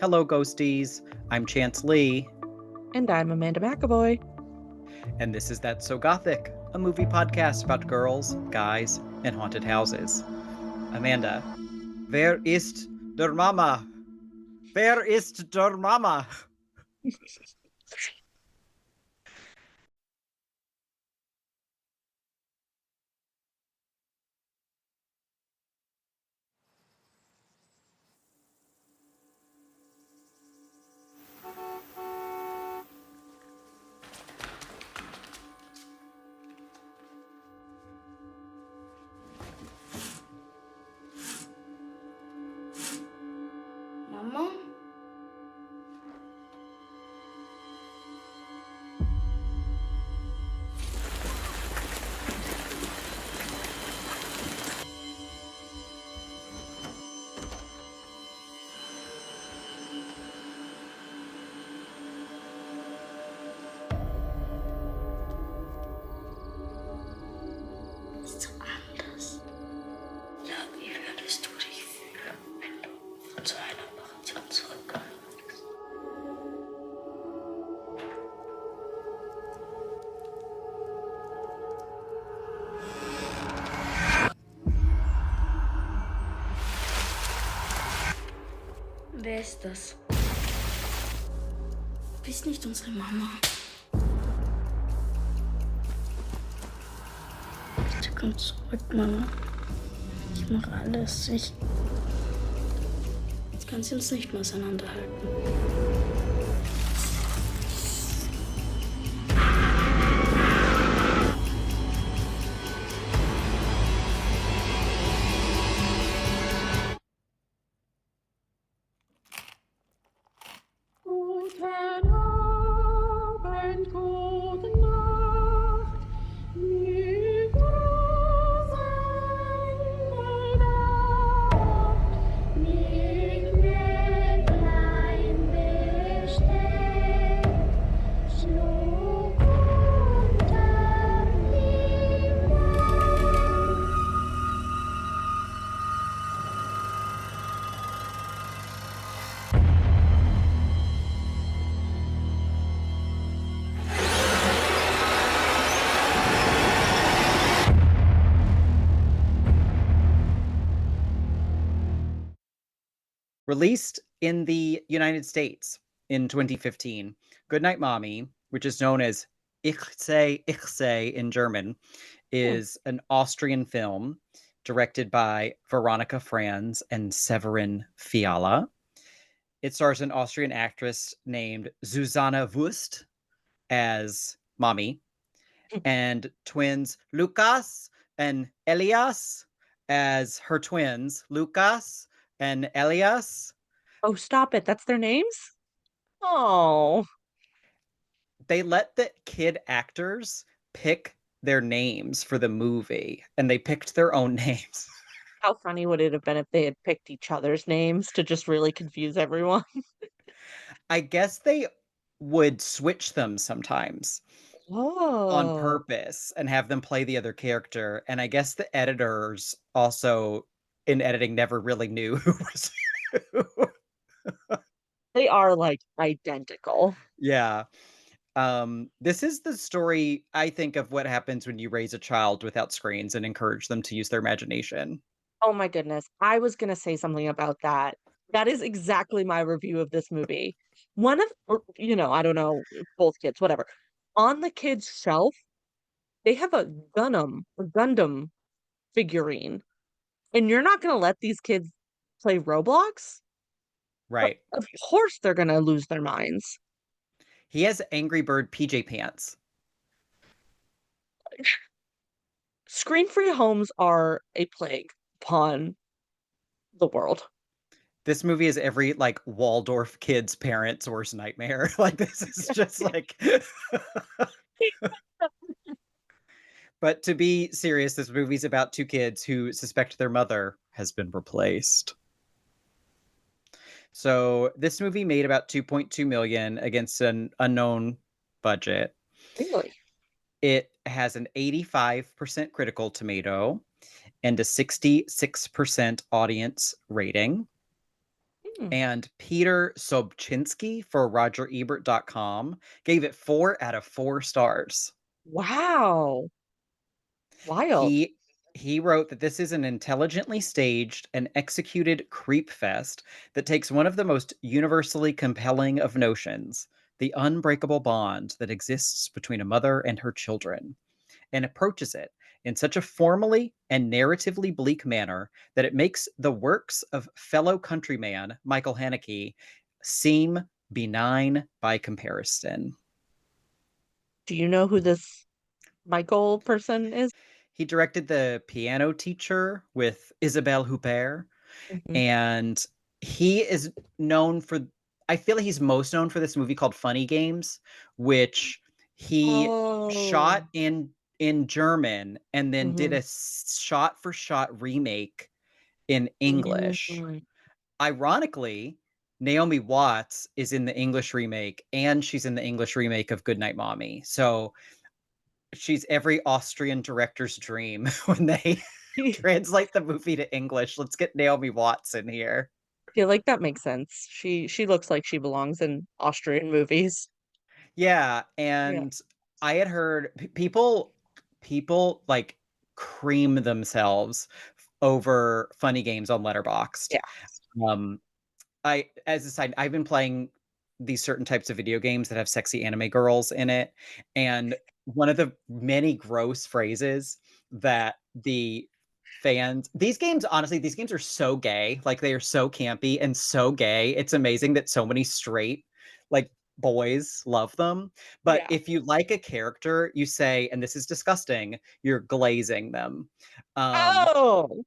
Hello, ghosties. I'm Chance Lee, And I'm Amanda McAvoy. and this is That's So Gothic, a movie podcast about girls, guys, and haunted houses. Amanda, wer ist der Mama? Wer ist der Mama? Mama? Ist anders. Ja, wie würdest du dich fühlen, wenn du von so einer Operation zurückkommst? Wer ist das? Du bist nicht unsere Mama. Bitte komm zurück, Mama. Ich mache alles. Jetzt kann sie uns nicht mehr auseinanderhalten. Guten Abend, gute Nacht, wie nicht mehr klein besteht, schlug unter die Wand. Released in the United States in 2015, Goodnight Mommy, which is known as Ich say in German, is an Austrian film directed by Veronika Franz and Severin Fiala. It stars an Austrian actress named Susanne Wuest as Mommy, and twins Lukas and Elias as her twins, Lukas and Elias. Oh, stop it. That's their names? Oh, They let the kid actors pick their names for the movie, and they picked their own names. how funny would it have been if they had picked each other's names to just really confuse everyone? I guess they would switch them sometimes on Oh, purpose and have them play the other character. And I guess the editors also in editing never really knew who was who. they are like identical. Yeah. This is the story, I think, of what happens when you raise a child without screens and encourage them to use their imagination. Oh my goodness. I was going to say something about that. That is exactly my review of this movie. One of, I don't know, both kids, whatever. On the kids' shelf, they have a Gundam figurine. And you're not going to let these kids play Roblox? Right. Of course they're going to lose their minds. He has Angry Bird PJ pants. Screen-free homes are a plague upon the world. This movie is every like Waldorf kid's parents' worst nightmare. Like this is just like But to be serious, this movie's about two kids who suspect their mother has been replaced. So this movie made about 2.2 million against an unknown budget. Really? It has an 85% critical tomato and a 66% audience rating. Mm. And Peter Sobczynski for RogerEbert.com gave it 4 out of 4 stars. Wow. Wild. He wrote that this is an intelligently staged and executed creep fest that takes one of the most universally compelling of notions, the unbreakable bond that exists between a mother and her children, and approaches it in such a formally and narratively bleak manner that it makes the works of fellow countryman Michael Haneke seem benign by comparison. Do you know who this Michael person is? He directed The Piano Teacher with Isabelle Huppert, Mhm. and he is known for, I feel like he's most known for this movie called Funny Games, which he Oh. shot in German and then did Mhm. a shot for shot remake in English. Mhm. Ironically, Naomi Watts is in the English remake and she's in the English remake of Goodnight Mommy. So she's every Austrian director's dream when they translate the movie to English. Let's get Naomi Watts in here. Feel like that makes sense. She looks like she belongs in Austrian movies. Yeah, Yeah. and I had heard people like cream themselves over Funny Games on Letterboxd. Yeah. Um, as a side, I've been playing these certain types of video games that have sexy anime girls in it, and one of the many gross phrases that the fans, these games, honestly, these games are so gay, like they are so campy and so gay. It's amazing that so many straight, like boys love them. But Yeah. if you like a character, you say, and this is disgusting, you're glazing them. Um, Oh!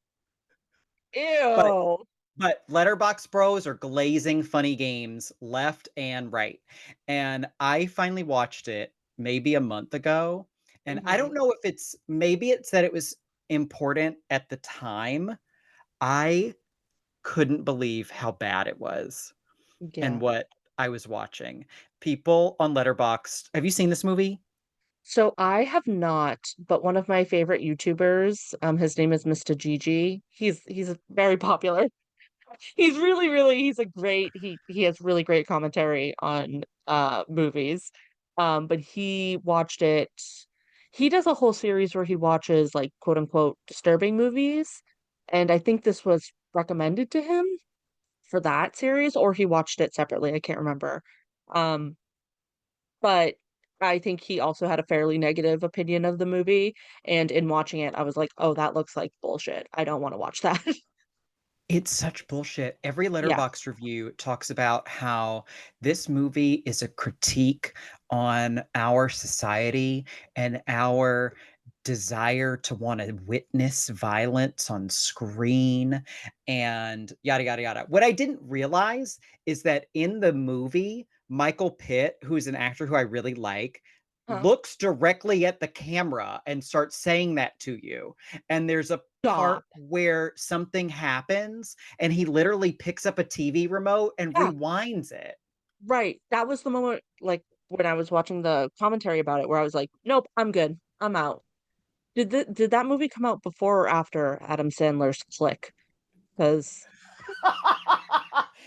but Ew. but Letterbox Bros are glazing Funny Games left and right. And I finally watched it maybe a month ago. And I Mhm. don't know if maybe it's that it was important at the time. I couldn't believe how bad it was and Yeah. what I was watching. People on Letterboxd, have you seen this movie? So I have not, but one of my favorite YouTubers, his name is Mr. Gigi. He's very popular. He's really, really he's a great he has really great commentary on movies. But he watched it. He does a whole series where he watches like quote unquote disturbing movies. And I think this was recommended to him for that series, or he watched it separately. I can't remember. Um, but I think he also had a fairly negative opinion of the movie. And in watching it, I was like, oh, that looks like bullshit. I don't want to watch that. It's such bullshit. Every Yeah. Letterboxd review talks about how this movie is a critique on our society and our desire to want to witness violence on screen and yada, yada, yada. What I didn't realize is that in the movie, Michael Pitt, who's an actor who I really like, Huh. looks directly at the camera and starts saying that to you. And there's a Stop. part where something happens and he literally picks up a TV remote and Yeah. rewinds it. Right. That was the moment, like, when I was watching the commentary about it where I was like, "Nope, I'm good. I'm out." Did that movie come out before or after Adam Sandler's Click? Because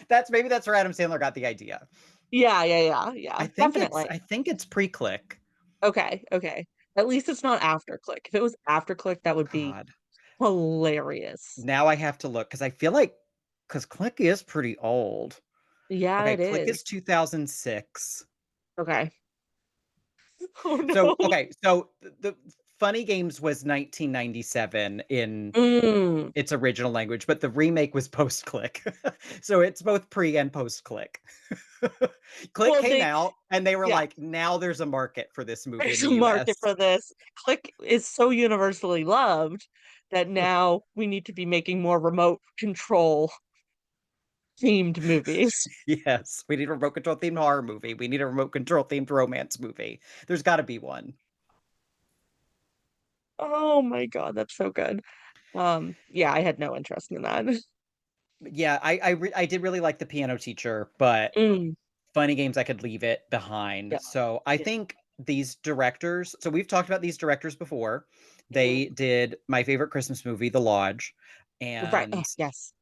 That's where Adam Sandler got the idea. yeah, yeah, yeah, yeah, definitely. I think it's pre-click. Okay, okay. At least it's not after Click. If it was after Click, that would be God. hilarious. Now I have to look because I feel like because Click is pretty old. Yeah, Okay, it Click is is. 2006. Okay. Oh, So no. okay, so the Funny Games was 1997 in Mm. its original language, but the remake was post-click. So it's both pre and post-click. Click Well, came out and they were yeah. like, now there's a market for this movie in There's the a market US. for this. Click is so universally loved that now we need to be making more remote control themed movies. Yes, we need a remote control themed horror movie. We need a remote control themed romance movie. There's got to be one. Oh my God, that's so good. Yeah, I had no interest in that. Yeah, I did really like The Piano Teacher, but Mm, Funny Games I could leave it behind. yeah, So I yeah. think these directors, so we've talked about these directors before. Mhm. They did my favorite Christmas movie, The Lodge, Right. and Oh, yes.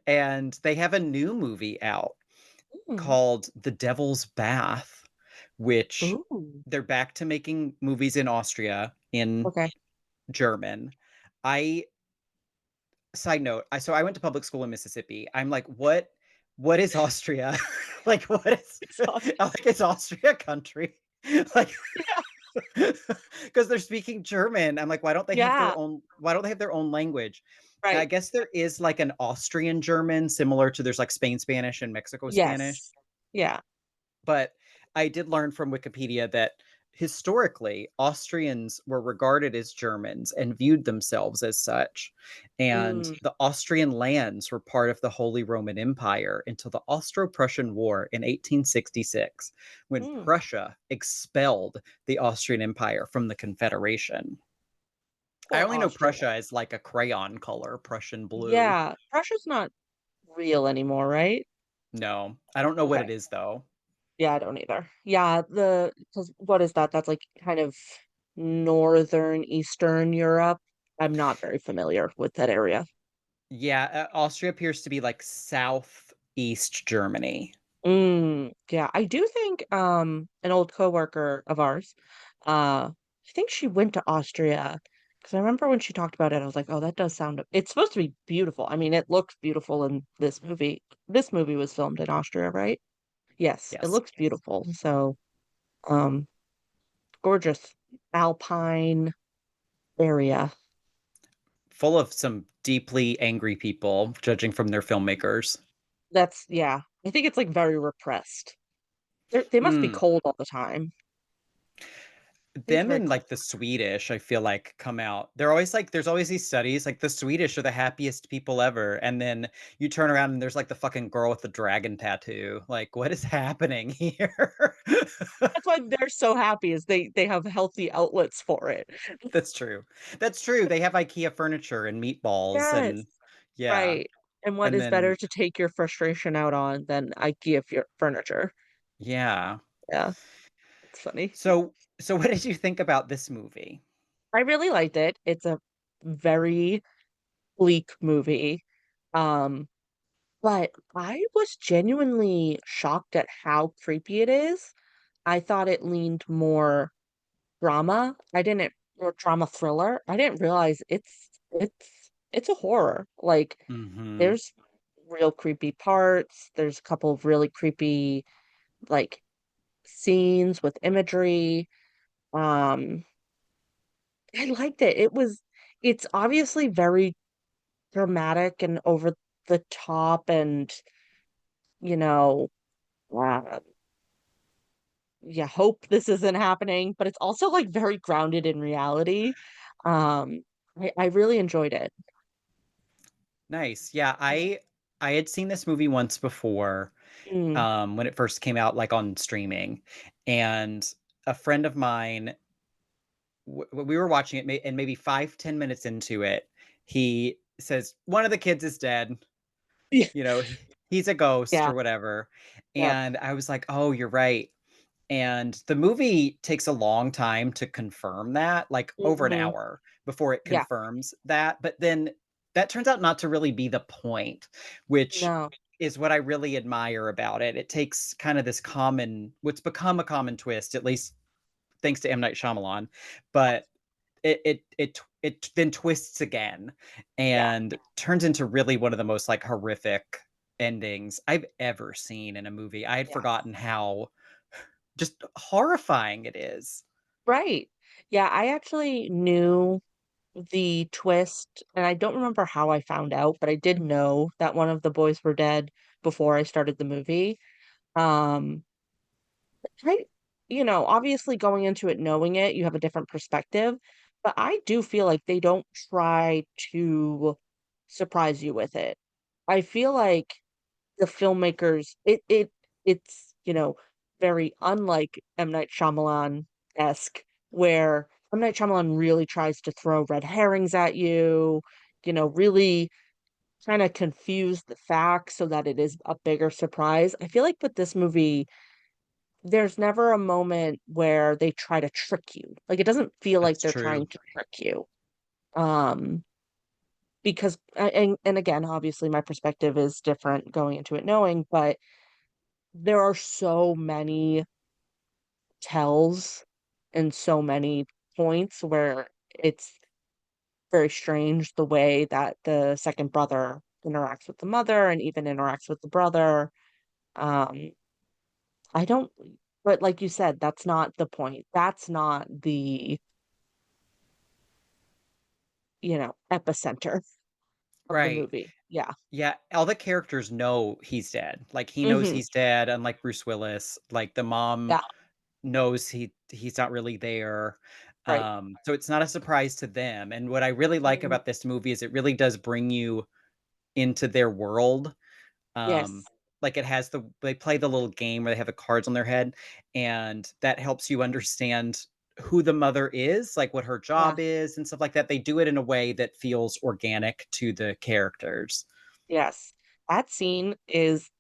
And they have a new movie out Mm. called The Devil's Bath, which Ooh. they're back to making movies in Austria in Okay. German. I Side note, I went to public school in Mississippi. I'm like, what is Austria? Like what is Exhausting. like is Austria a country? Like Yeah. because they're speaking German. I'm like, Yeah. why don't they have their own language? And I Right. guess there is like an Austrian German similar to there's like Spain Spanish and Mexico Spanish. Yes. Yeah. But I did learn from Wikipedia that historically Austrians were regarded as Germans and viewed themselves as such. And Mm. the Austrian lands were part of the Holy Roman Empire until the Austro Prussian War in 1866, when Mm. Prussia expelled the Austrian Empire from the Confederation. I Poor only know Austria. Prussia as like a crayon color, Prussian blue. Yeah. Russia's not real anymore, right? No, I don't know what Okay. it is though. Yeah, I don't either. Yeah, because what is that? That's like kind of northern Eastern Europe. I'm not very familiar with that area. Yeah, Austria appears to be like southeast Germany. Yeah, I do think an old coworker of ours, I think she went to Austria because I remember when she talked about it, I was like, oh, that does sound it's supposed to be beautiful. I mean, it looks beautiful in this movie. This movie was filmed in Austria, right? Yes, it Yes. looks beautiful. So, um, gorgeous alpine area. Full of some deeply angry people, judging from their filmmakers. Yeah. I think it's like very repressed. They must be Mm. cold all the time. I think it's Them very and cold. like the Swedish, I feel like come out. They're always like, there's always these studies, like the Swedish are the happiest people ever. And then you turn around and there's like the fucking girl with the dragon tattoo. Like, what is happening here? That's why they're so happy is they have healthy outlets for it. That's true. That's true. They have IKEA furniture and meatballs Yes, and yeah. right. And what And is better then to take your frustration out on than IKEA furniture? yeah. Yeah, it's funny. So what did you think about this movie? I really liked it. It's a very bleak movie. Um, but I was genuinely shocked at how creepy it is. I thought it leaned more drama. I didn't or drama thriller. I didn't realize it's a horror. Like Mhm. there's real creepy parts. There's a couple of really creepy like scenes with imagery. Um I liked it. It's obviously very dramatic and over the top and you know, uh, yeah, hope this isn't happening, but it's also like very grounded in reality. Um I really enjoyed it. Nice. Yeah, I had seen this movie once before, Mm. when it first came out, like on streaming, and a friend of mine, we were watching it, and maybe 5, 10 minutes into it, he says one of the kids is dead. Yeah. You know, he's a ghost Yeah. or whatever, Yep. and I was like, oh, you're right. And the movie takes a long time to confirm that, like over an Mhm. hour before it Yeah. confirms that. But then that turns out not to really be the point, which No. is what I really admire about it. It takes kind of this what's become a common twist, at least thanks to M. Night Shyamalan, but it then twists again Yeah. and turns into really one of the most like horrific endings I've ever seen in a movie. I had Yeah. forgotten how just horrifying it is. Right. Yeah, I actually knew the twist, and I don't remember how I found out, but I did know that one of the boys were dead before I started the movie. Um, I, obviously going into it knowing it, you have a different perspective, but I do feel like they don't try to surprise you with it. I feel like the filmmakers, it's, very unlike M. Night Shyamalan-esque, where M. Night Shyamalan really tries to throw red herrings at you, really kinda confuse the facts so that it is a bigger surprise. I feel like with this movie, there's never a moment where they try to trick you. Like, it doesn't feel like That's they're trying true. to trick you. Um, because and again, obviously my perspective is different going into it knowing, but there are so many tells and so many points where it's very strange the way that the second brother interacts with the mother and even interacts with the brother. Um, I don't, but like you said, that's not the point. That's not the, epicenter of the Right. movie. Yeah. Yeah, all the characters know he's dead. Like, he knows Mhm. he's dead, unlike Bruce Willis. Like, the mom Yeah, knows he's not really there. right. So it's not a surprise to them. And what I really like Mhm. about this movie is it really does bring you into their world. Um, Yes. like, they play the little game where they have the cards on their head, and that helps you understand who the mother is, like what her Yeah. job is and stuff like that. They do it in a way that feels organic to the characters. Yes. That scene is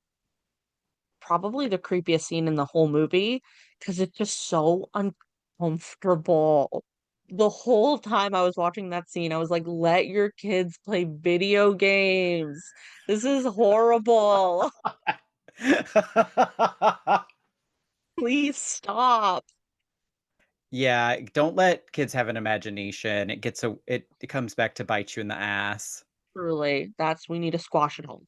probably the creepiest scene in the whole movie because it's just so uncomfortable. The whole time I was watching that scene, I was like, "Let your kids play video games. This is horrible. Please stop." Yeah, don't let kids have an imagination. It comes back to bite you in the ass. Truly, we need to squash it home.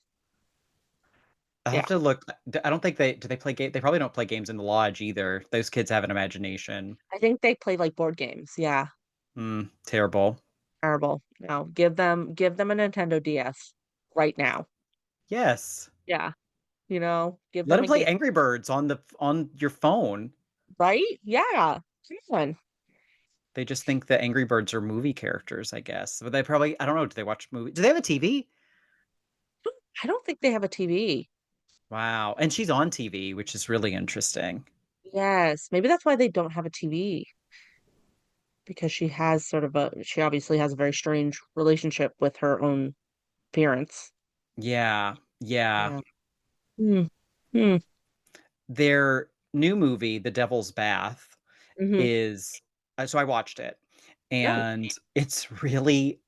I'll have Yeah. to look. I don't think they play game. They probably don't play games in the lodge either. Those kids have an imagination. I think they play, like, board games. Yeah, Terrible. terrible. No, give them a Nintendo DS right now. Yes. Yeah, give Let them them a play game. Angry Birds on your phone. Right? Yeah. Come on. They just think that Angry Birds are movie characters, I guess. But they probably, I don't know, do they watch movie? Do they have a TV? I don't think they have a TV. Wow. And she's on TV, which is really interesting. Yes, maybe that's why they don't have a TV because she obviously has a very strange relationship with her own parents. Yeah. Yeah. Yeah. Hmm. Hmm. Their new movie, The Devil's Bath, Mhm. is so I watched it, Oh, and it's really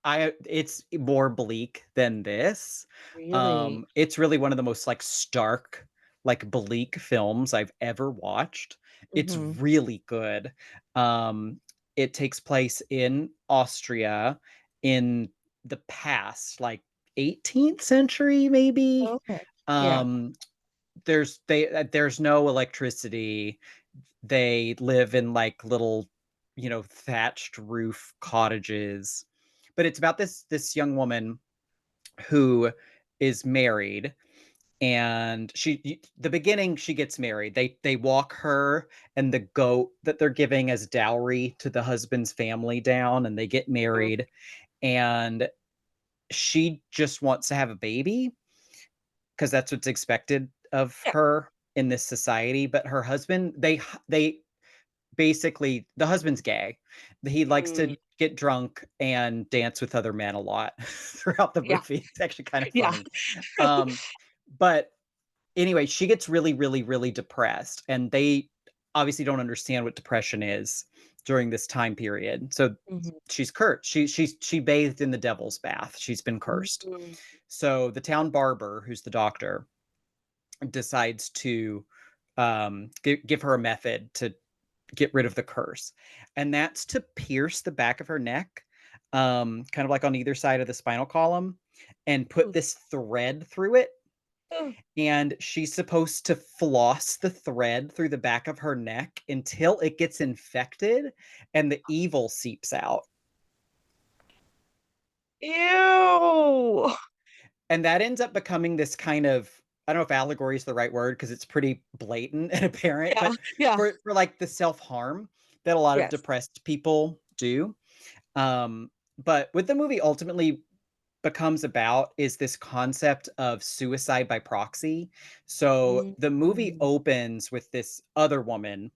it, it's more bleak than this. really? It's really one of the most like stark, like bleak films I've ever watched. It's Mhm. really good. Um, it takes place in Austria in the past, like 18th century, maybe. Okay. Yeah. Um, there's no electricity. They live in like little, thatched roof cottages. But it's about this young woman who is married, and the beginning, she gets married. They walk her and the goat that they're giving as dowry to the husband's family down, and they get Mm. married, and she just wants to have a baby because that's what's expected of Yeah. her in this society. But her husband, they basically, the husband's gay. He likes Mm. to get drunk and dance with other men a lot throughout the Yeah. movie. It's actually kind of Yeah. funny. Um, but anyway, she gets really, really, really depressed, and they obviously don't understand what depression is during this time period. So Mhm. she's cursed. She bathed in the devil's bath. She's been cursed. Mm. So the town barber, who's the doctor, decides to give her a method to get rid of the curse. And that's to pierce the back of her neck, kind of like on either side of the spinal column, and put Ooh. this thread through it. Ooh. And she's supposed to floss the thread through the back of her neck until it gets infected and the evil seeps out. Ew. And that ends up becoming this kind of, I don't know if allegory is the right word because it's pretty blatant and apparent, Yeah. but Yeah. for like the self-harm that a lot of Yes. depressed people do. But what the movie ultimately becomes about is this concept of suicide by proxy. So the movie Mm. opens with this other woman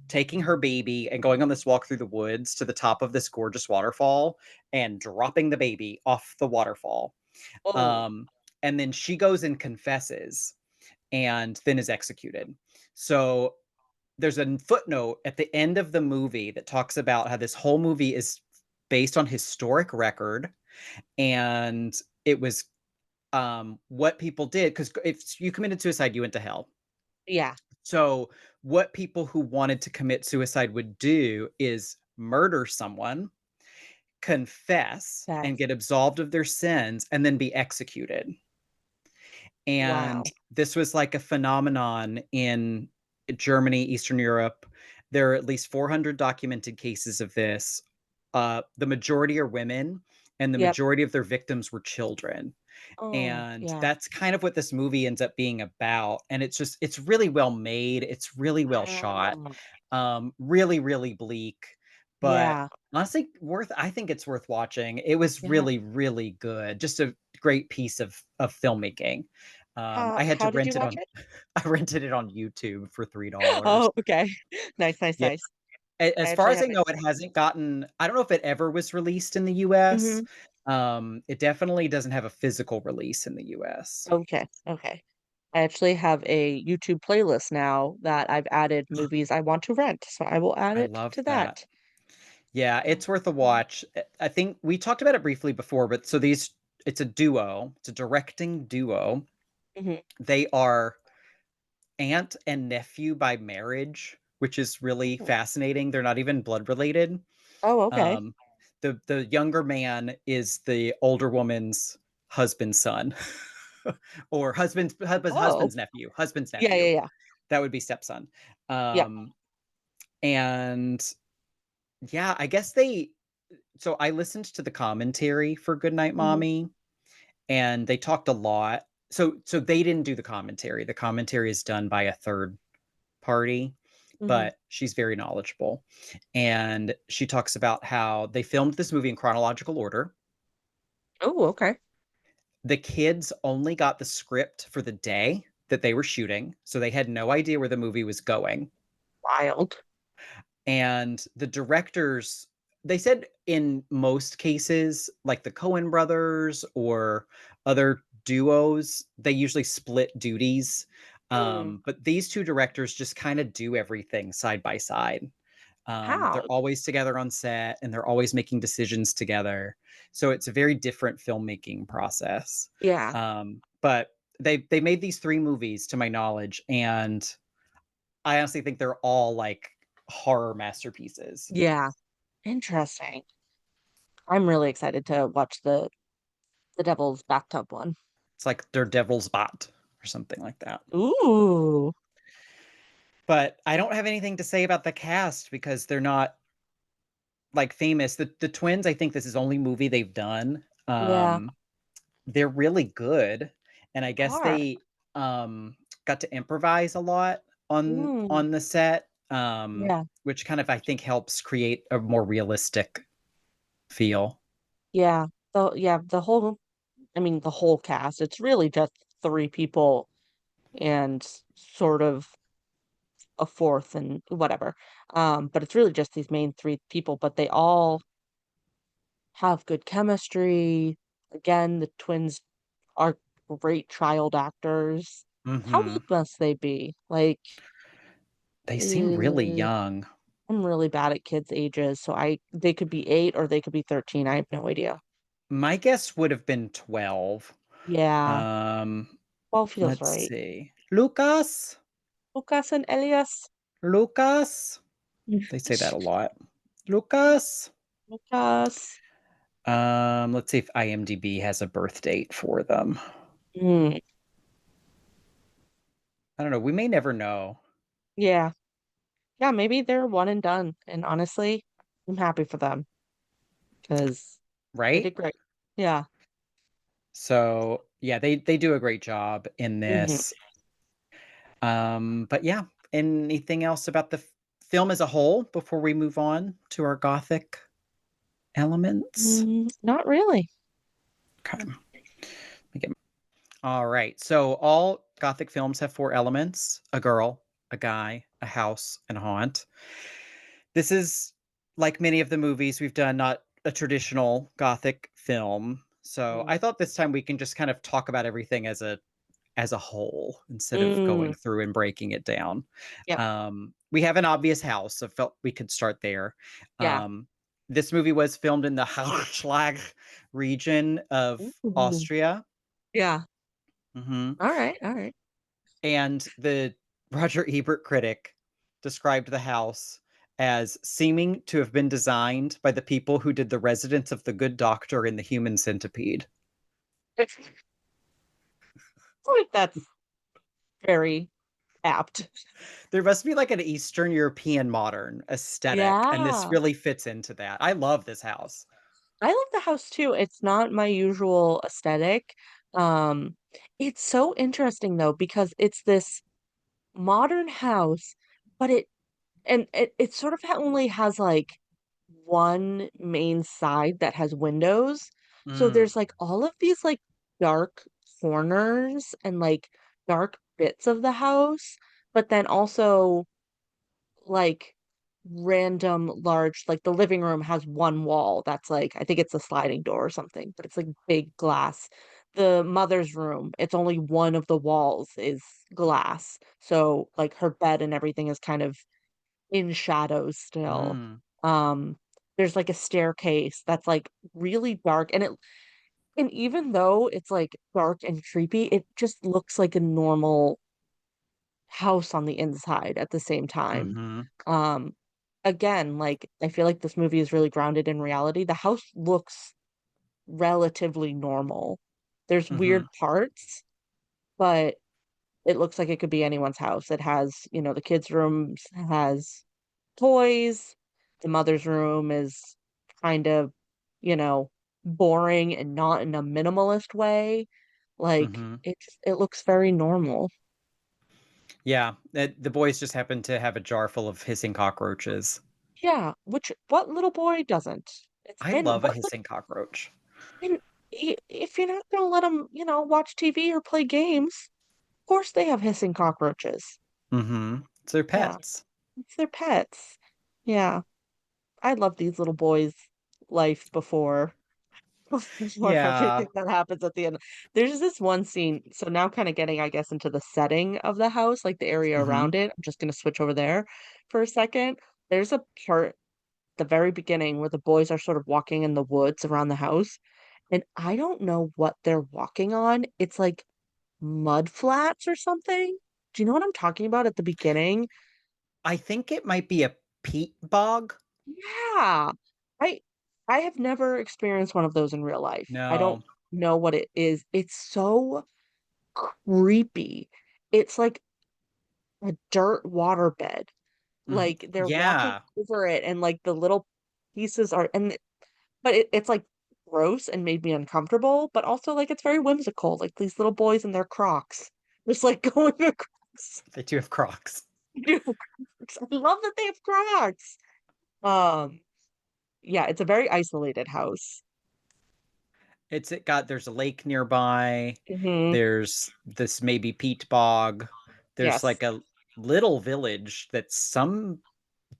taking her baby and going on this walk through the woods to the top of this gorgeous waterfall and dropping the baby off the waterfall. Oh. Um, and then she goes and confesses and then is executed. So there's a footnote at the end of the movie that talks about how this whole movie is based on historic record, and it was what people did, because if you committed suicide, you went to hell. Yeah. So what people who wanted to commit suicide would do is murder someone, confess, and Yes. get absolved of their sins, and then be executed. And Wow. this was like a phenomenon in Germany, Eastern Europe. There are at least 400 documented cases of this. The majority are women, and the Yep. majority of their victims were children. Oh, And yeah. that's kind of what this movie ends up being about. And it's really well made. It's really well shot. Wow. Really, really bleak. But Yeah. honestly, I think it's worth watching. It was Yeah. really, really good. Just a great piece of filmmaking. I had to How did you rent it watch on it? I rented it on YouTube for $3. Oh, okay. Nice, nice, Yeah. nice. I As far actually as have I it. know, it hasn't gotten, I don't know if it ever was released in the US. Mhm. It definitely doesn't have a physical release in the US. Okay, okay. I actually have a YouTube playlist now that I've added movies I want to rent, so I will add I it love to that. that. Yeah, it's worth a watch. I think we talked about it briefly before, but so it's a duo, it's a directing duo. Mhm. They are aunt and nephew by marriage, which is really Oh. fascinating. They're not even blood related. Oh, okay. Um, the younger man is the older woman's husband's son, or Oh. husband's Yeah, nephew. yeah, yeah. That would be stepson. Yeah. And yeah, I guess so I listened to the commentary for Goodnight Mhm. Mommy, and they talked a lot. So they didn't do the commentary. The commentary is done by a third party, Mhm. but she's very knowledgeable. And she talks about how they filmed this movie in chronological order. Oh, okay. The kids only got the script for the day that they were shooting, so they had no idea where the movie was going. Wild. And the directors, they said in most cases, like the Coen brothers or other duos, they usually split duties. Mm. But these two directors just kind of do everything side by side. They're How? always together on set, and they're always making decisions together. So it's a very different filmmaking process. Yeah. But they made these three movies, to my knowledge, and I honestly think they're all like horror masterpieces. Yeah. Interesting. I'm really excited to watch the Devil's Bathtub one. It's like their Devil's Bot or something like that. Ooh. But I don't have anything to say about the cast because they're not like famous. The twins, I think this is the only movie they've done. Yeah. They're really good, and I guess Are. they got to improvise a lot Mm. on the set, Yeah. which kind of I think helps create a more realistic feel. Yeah. The whole I mean, the whole cast, it's really just 3 people and sort of a fourth and whatever. But it's really just these main 3 people, but they all have good chemistry. Again, the twins are great child actors. How Hmm. old must they be? Like, They seem really uh, young. I'm really bad at kids' ages, so they could be 8 or they could be 13, I have no idea. My guess would have been 12. Yeah, Um, 12 feels let's right. see. Lukas? Lukas and Elias? Lucas? They say that a lot. Lucas? Lukas. Let's see if IMDb has a birth date for them. Mm, I don't know. We may never know, yeah. Yeah, maybe they're one and done, and honestly, I'm happy for them because they right? did great. Yeah. So yeah, they do a great job in Mhm. this. But yeah, anything else about the film as a whole before we move on to our gothic elements? Not really. Okay. Let me get All right. So all Gothic films have four elements: a girl, a guy, a house, and a haunt. This is, like many of the movies we've done, not a traditional Gothic film. So Mm. I thought this time we can just kind of talk about everything as a whole instead of Mm, going through and breaking it down. yep. We have an obvious house, so felt we could start there. Yeah. Um, this movie was filmed in the Hausschlag region of Ooh. Austria. Yeah. Hmm. All right. All right. And the Roger Ebert critic described the house as seeming to have been designed by the people who did the residence of the Good Doctor in the Human Centipede. That's very apt. There must be like an Eastern European modern aesthetic, and this Yeah. really fits into that. I love this house. I love the house too. It's not my usual aesthetic. Um, it's so interesting though, because it's this modern house, but it sort of only has like one main side that has windows. So Mm, there's like all of these like dark corners and like dark bits of the house, but then also like random large, like the living room has one wall that's like, I think it's a sliding door or something, but it's like big glass. The mother's room, it's only one of the walls is glass. So like her bed and everything is kind of in shadows still. mm, Um, there's like a staircase that's like really dark and even though it's like dark and creepy, it just looks like a normal house on the inside at the same time. hmm, Um, again, like I feel like this movie is really grounded in reality. The house looks relatively normal. There's hmm, weird parts, but it looks like it could be anyone's house. It has, the kids' rooms has toys. The mother's room is kind of, you know, boring and not in a minimalist way. Like hmm. it looks very normal. Yeah, the boys just happen to have a jar full of hissing cockroaches. Yeah, which what little boy doesn't? It's I and love a what hissing cockroach. and if you're not gonna let them, watch TV or play games, of course they have hissing cockroaches. Hmm. It's their Yeah, pets. it's their pets. Yeah, I love these little boys' life before Yeah. everything that happens at the end. There's this one scene, so now kind of getting, I guess, into the setting of the house, like the area Hmm. around it. I'm just gonna switch over there for a second. There's a part at the very beginning where the boys are sort of walking in the woods around the house, and I don't know what they're walking on. It's like mud flats or something. Do you know what I'm talking about at the beginning? I think it might be a peat bog. Yeah. I I have never experienced one of those in real life. I don't No. know what it is. It's so creepy. It's like a dirt waterbed. Hmm. Like they're walking Yeah. over it and like the little pieces are but it's like gross and made me uncomfortable, but also like it's very whimsical. Like these little boys in their Crocs just like going across. They do have Crocs. I love that they have Crocs. Um, yeah, it's a very isolated house. There's a lake nearby. Hmm. There's this maybe peat bog. There's Yes. like a little village that's some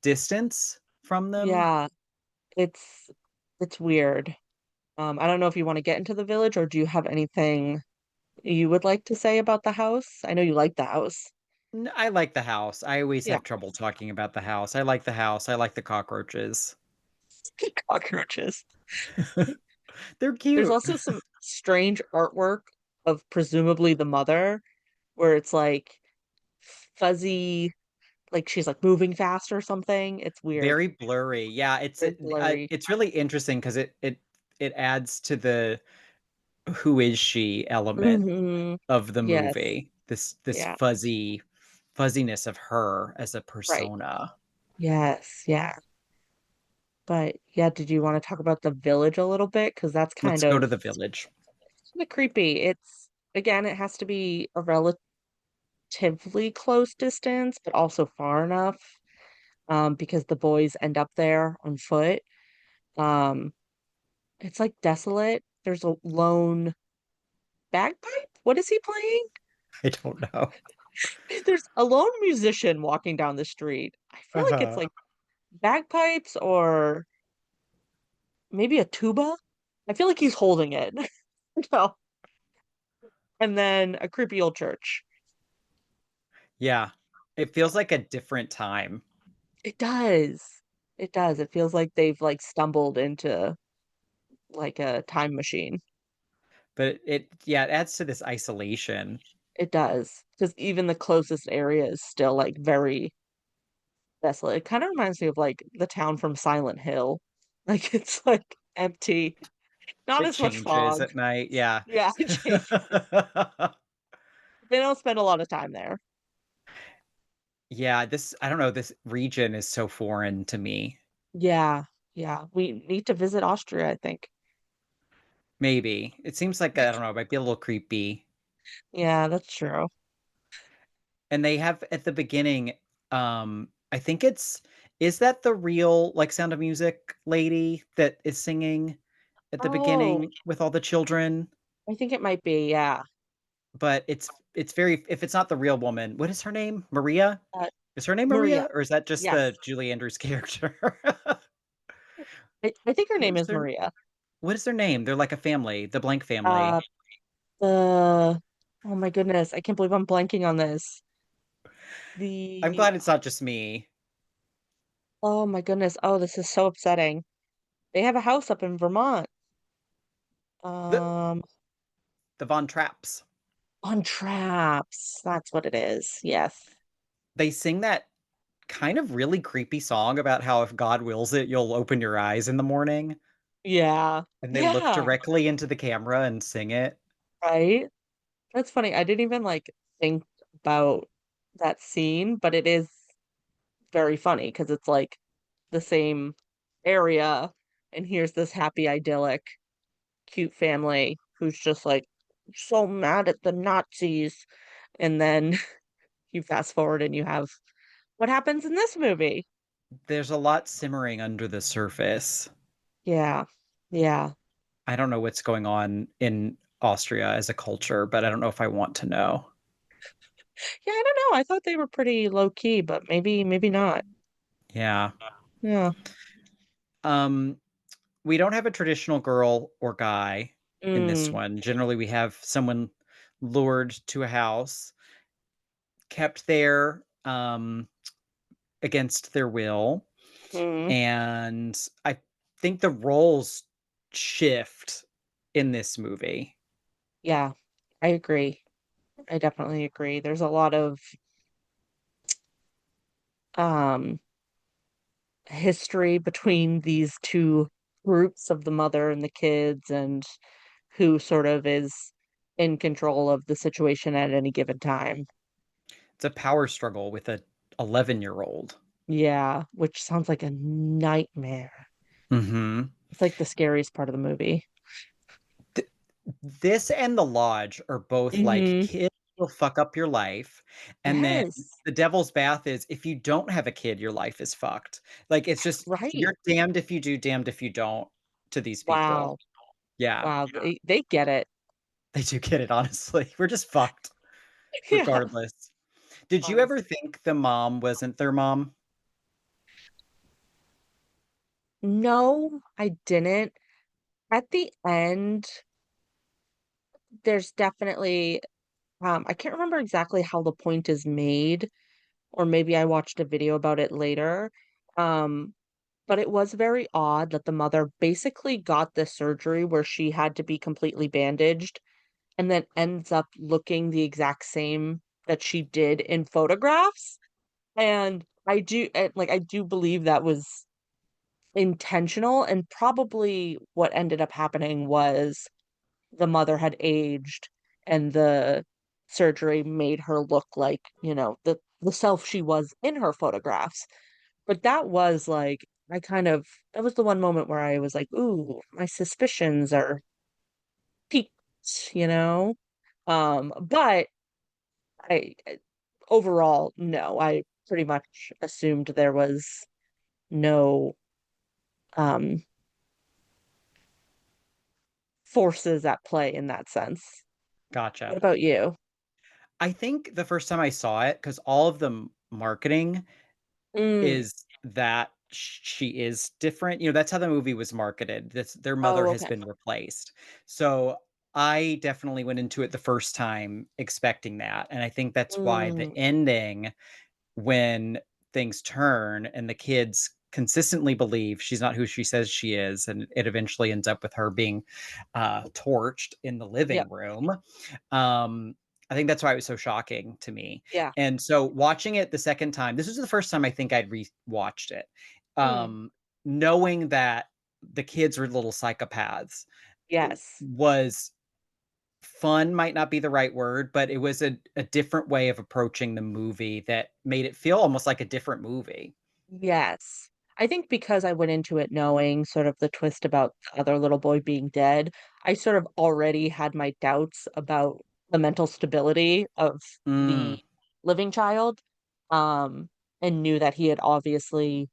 distance from them. Yeah, it's it's weird. I don't know if you want to get into the village or do you have anything you would like to say about the house? I know you like the house. I like the house. I always Yeah. have trouble talking about the house. I like the house. I like the cockroaches. Cockroaches. They're There's cute. also some strange artwork of presumably the mother where it's like fuzzy, like she's like moving fast or something. It's weird. Very blurry. Yeah, Very blurry. it's really interesting because it adds to the who is she element Hmm. of the Yes. movie. This Yeah. fuzziness of her as a Right. persona. Yes. Yeah. But yeah, did you want to talk about the village a little bit? Because that's Let's go to the village. kind of creepy. It's again, it has to be a relatively close distance, but also far enough, because the boys end up there on foot. Um, it's like desolate. There's a lone bagpipe. What is he playing? I don't know. There's a lone musician walking down the street. I feel like it's Uh-huh. like bagpipes or maybe a tuba. I feel like he's holding it. No. And then a creepy old church. Yeah. It feels like a different time. It does. It does. It feels like they've, like, stumbled into, like, a time machine. But it adds to this isolation. It does, because even the closest area is still, like, very desolate. It kinda reminds me of, like, the town from Silent Hill. Like, it's, like, empty, not It as much changes fog. at night, yeah. Yeah, it changes. They don't spend a lot of time there. Yeah, I don't know, this region is so foreign to me. Yeah, yeah, we need to visit Austria, I think. Maybe. It seems like, I don't know, it might be a little creepy. Yeah, that's true. And they have at the beginning, I think is that the real, like, Sound of Music lady that is singing at the Oh, beginning with all the children? I think it might be, yeah. But it's very if it's not the real woman, what is her name? Maria? Uh, Is her name Maria. Maria, or is that just Yes. the Julie Andrews character? I think her What name is is their Maria. what is their name? They're like a family, the Blank Uh, family. the oh my goodness, I can't believe I'm blanking on this. I'm The glad it's not just me. oh my goodness, oh, this is so upsetting. They have a house up in Vermont. The Um, the Von Trapps. on Traps. That's what it is. Yes. They sing that kind of really creepy song about how if God wills it, you'll open your eyes in the morning, Yeah. and they look Yeah, directly into the camera and sing it. right? That's funny. I didn't even, like, think about that scene, but it is very funny because it's, like, the same area, and here's this happy, idyllic, cute family who's just, like, so mad at the Nazis, and then you fast forward and you have what happens in this movie. There's a lot simmering under the surface. Yeah. Yeah. I don't know what's going on in Austria as a culture, but I don't know if I want to know. Yeah, I don't know, I thought they were pretty low key, but maybe not. Yeah. Yeah. Um, we don't have a traditional girl or guy in this Mm, one. Generally, we have someone lured to a house, kept there against their will, mm, and I think the roles shift in this movie. yeah, I agree. I definitely agree. There's a lot of, um, history between these 2 groups of the mother and the kids and who sort of is in control of the situation at any given time. It's a power struggle with a 11-year-old. Yeah, which sounds like a nightmare. Mhm. It's like the scariest part of the movie. Th This and The Lodge are both like, Mhm. kids will fuck up your life, and then Yes. the devil's bath is if you don't have a kid, your life is fucked. Like, it's just Right. you're damned if you do, damned if you don't to these people. Wow. Yeah, Wow, they get it. they do get it, honestly. We're just fucked Yeah, regardless. Did you ever honestly. think the mom wasn't their mom? No, I didn't. At the end, there's definitely, I can't remember exactly how the point is made, or maybe I watched a video about it later. Um, but it was very odd that the mother basically got this surgery where she had to be completely bandaged and then ends up looking the exact same that she did in photographs. And I do believe that was intentional, and probably what ended up happening was the mother had aged and the surgery made her look like, the self she was in her photographs. But that was like that was the one moment where I was like, "Ooh, my suspicions are peaked," you know? But overall, no, I pretty much assumed there was no, um, forces at play in that sense. What Gotcha. about you? I think the first time I saw it, because all of the marketing Mm. is that she is different, that's how the movie was marketed, this their mother Oh, has okay. been replaced. So, I definitely went into it the first time expecting that, and I think that's why the Mm. ending, when things turn and the kids consistently believe she's not who she says she is, and it eventually ends up with her being torched in the living room. I think that's why it was so shocking to me. Yeah. And so watching it the second time, this was the first time I think I'd rewatched it, knowing that the kids were little psychopaths Yes. was fun, might not be the right word, but it was a different way of approaching the movie that made it feel almost like a different movie. Yes. I think because I went into it knowing sort of the twist about the other little boy being dead, I sort of already had my doubts about the mental stability of Mm, the living child, um, and knew that he had obviously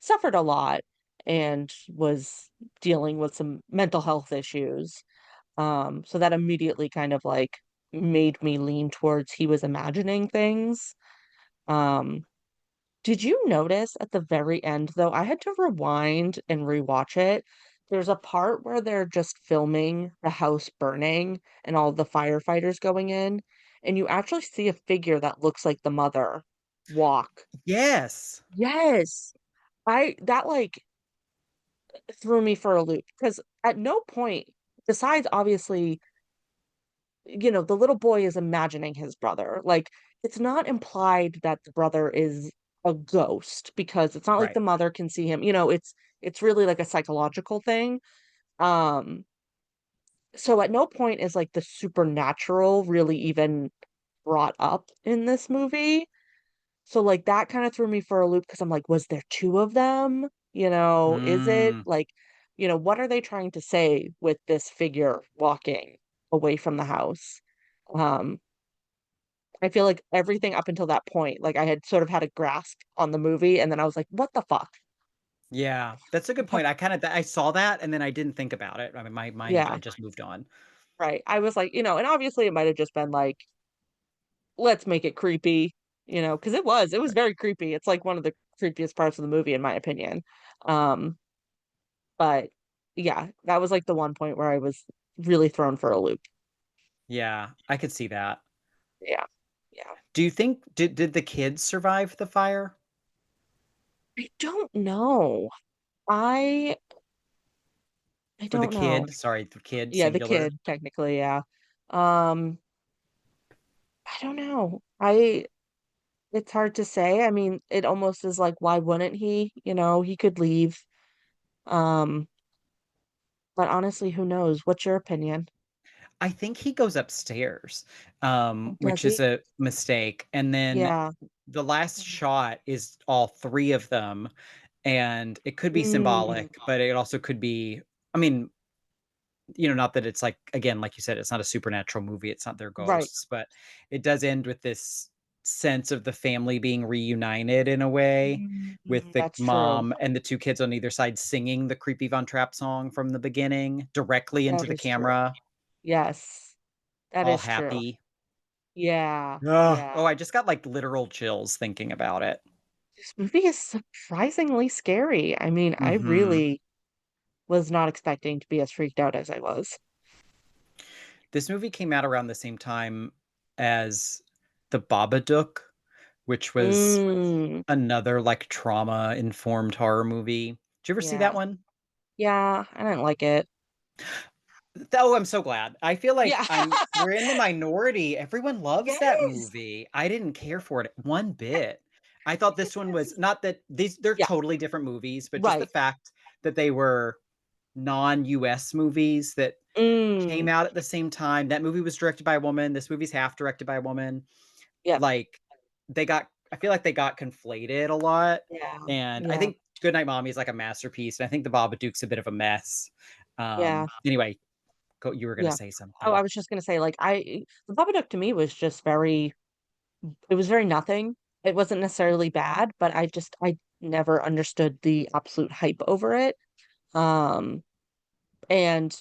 suffered a lot and was dealing with some mental health issues. So that immediately kind of like made me lean towards he was imagining things. Um, did you notice at the very end, though, I had to rewind and rewatch it. There's a part where they're just filming the house burning and all the firefighters going in, and you actually see a figure that looks like the mother walk. yes. Yes. I that like threw me for a loop because at no point, besides obviously, the little boy is imagining his brother. Like, it's not implied that the brother is a ghost because it's not like Right. the mother can see him. It's really like a psychological thing. Um, so at no point is like the supernatural really even brought up in this movie. So like that kind of threw me for a loop because I'm like, was there two of them? Is it Mm, like, what are they trying to say with this figure walking away from the house? Um, I feel like everything up until that point, like, I had sort of had a grasp on the movie, and then I was like, "What the fuck?" yeah, that's a good What point. I saw that and then I didn't think about it. I mean, my mind, I Yeah, just moved on. right. I was like, and obviously it might have just been like, "Let's make it creepy," because it was Right. very creepy. It's like one of the creepiest parts of the movie, in my opinion. Um, but yeah, that was like the one point where I was really thrown for a loop. Yeah, I could see that. Yeah, yeah. Do you think did the kids survive the fire? I don't know. I I Or the don't know. kid? Sorry, the kid Yeah, the singular. kid, technically, yeah. Um, I don't know. It's hard to say. I mean, it almost is like, why wouldn't he? He could leave. Um, but honestly, who knows? What's your opinion? I think he goes upstairs, Does which is he? a mistake. And then Yeah. the last shot is all three of them, and it could be Mm, symbolic, but it also could be, I mean, not that it's like, again, like you said, it's not a supernatural movie, it's not their right. ghosts, but it does end with this sense of the family being reunited in a way, with the That's true. mom and the two kids on either side singing the creepy Von Trapp song from the beginning directly into That the is true. camera, Yes, that all is true. happy. Yeah, Ugh. yeah. Oh, I just got like literal chills thinking about it. This movie is surprisingly scary. I mean, I Hmm. really was not expecting to be as freaked out as I was. This movie came out around the same time as The Babadook, which was Mm, another like trauma informed horror movie. Did you ever see that yeah. one? Yeah, I didn't like it. Oh, I'm so glad. I feel like Yeah. we're in the minority. Everyone loves that Yes. movie. I didn't care for it one bit. I thought this one was not that they're Yeah, totally different movies, but just the right. fact that they were non-US movies that came Mm, out at the same time. That movie was directed by a woman. This movie's half directed by a woman. yep. Like I feel like they got conflated a lot. Yeah, And I yeah, think Goodnight Mommy is like a masterpiece. And I think The Babadook's a bit of a mess. yeah, Anyway, you were gonna yeah. say Oh, something. I was just gonna say, like, the Babadook to me was just it was very nothing. It wasn't necessarily bad, but I never understood the absolute hype over it. Um, and,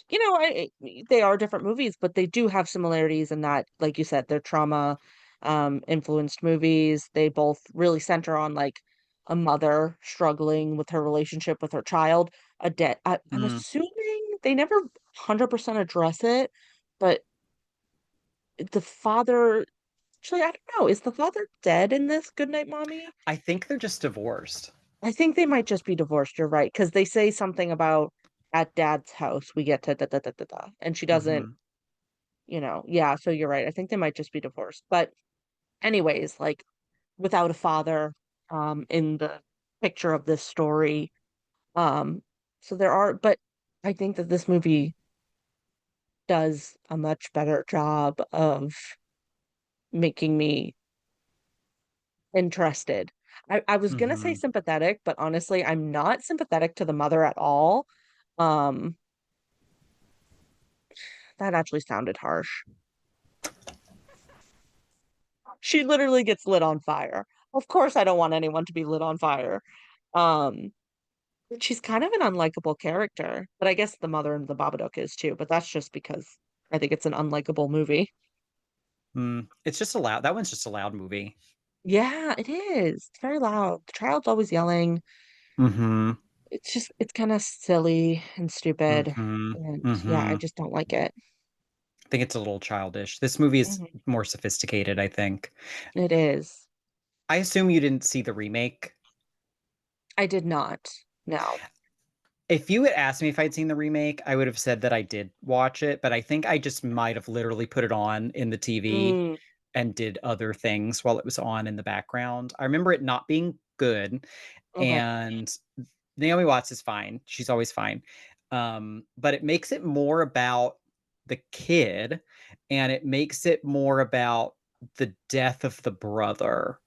they are different movies, but they do have similarities in that, like you said, they're trauma, influenced movies. They both really center on, like, a mother struggling with her relationship with her child. I'm Mm. assuming they never 100% address it, but the father actually, I don't know, is the father dead in this Goodnight Mommy? I think they're just divorced. I think they might just be divorced, you're right, because they say something about at dad's house we get to da da da da da, and she doesn't, Mhm. yeah, so you're right. I think they might just be divorced. But anyways, like without a father, in the picture of this story. Um, so but I think that this movie does a much better job of making me interested. I was gonna say Mhm. sympathetic, but honestly, I'm not sympathetic to the mother at all. Um, that actually sounded harsh. She literally gets lit on fire. Of course, I don't want anyone to be lit on fire. Um, but she's kind of an unlikable character, but I guess the mother in the Babadook is too, but that's just because I think it's an unlikable movie. It's just a loud that one's just a loud movie. Yeah, it is. It's very loud. The child's always yelling. Mhm. It's kind of silly and stupid. Mhm. And yeah, I Mhm. just don't like it. I think it's a little childish. This movie is Mhm. more sophisticated, I think. It is. I assume you didn't see the remake. I did not. No. If you had asked me if I'd seen the remake, I would have said that I did watch it, but I think I just might have literally put it on in the TV Mm, and did other things while it was on in the background. I remember it not being good, okay. and Naomi Watts is fine. She's always fine. But it makes it more about the kid, and it makes it more about the death of the brother.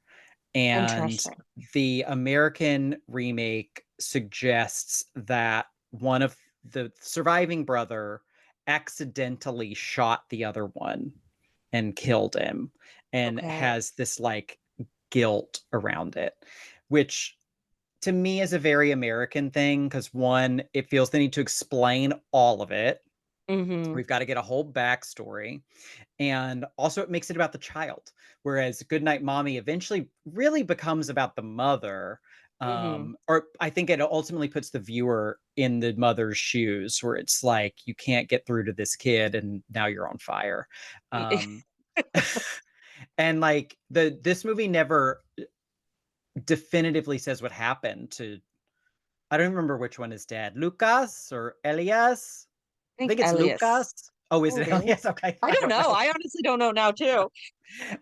And Interesting. the American remake suggests that one of the surviving brother accidentally shot the other one and killed him and Okay. has this like guilt around it, which to me is a very American thing because one, it feels they need to explain all of it. Mm-hmm. We've got to get a whole backstory. And also, it makes it about the child. Whereas Goodnight Mommy eventually really becomes about the mother. Mm-hmm. Or I think it ultimately puts the viewer in the mother's shoes, where it's like, you can't get through to this kid, and now you're on fire. Um, and like this movie never definitively says what happened to. I don't remember which one is dead. Lucas or Elias? I I think think it's Elias. Lucas. Oh, is Oh, it it Elias? is. Okay, I I don't don't know. know. I honestly don't know now too.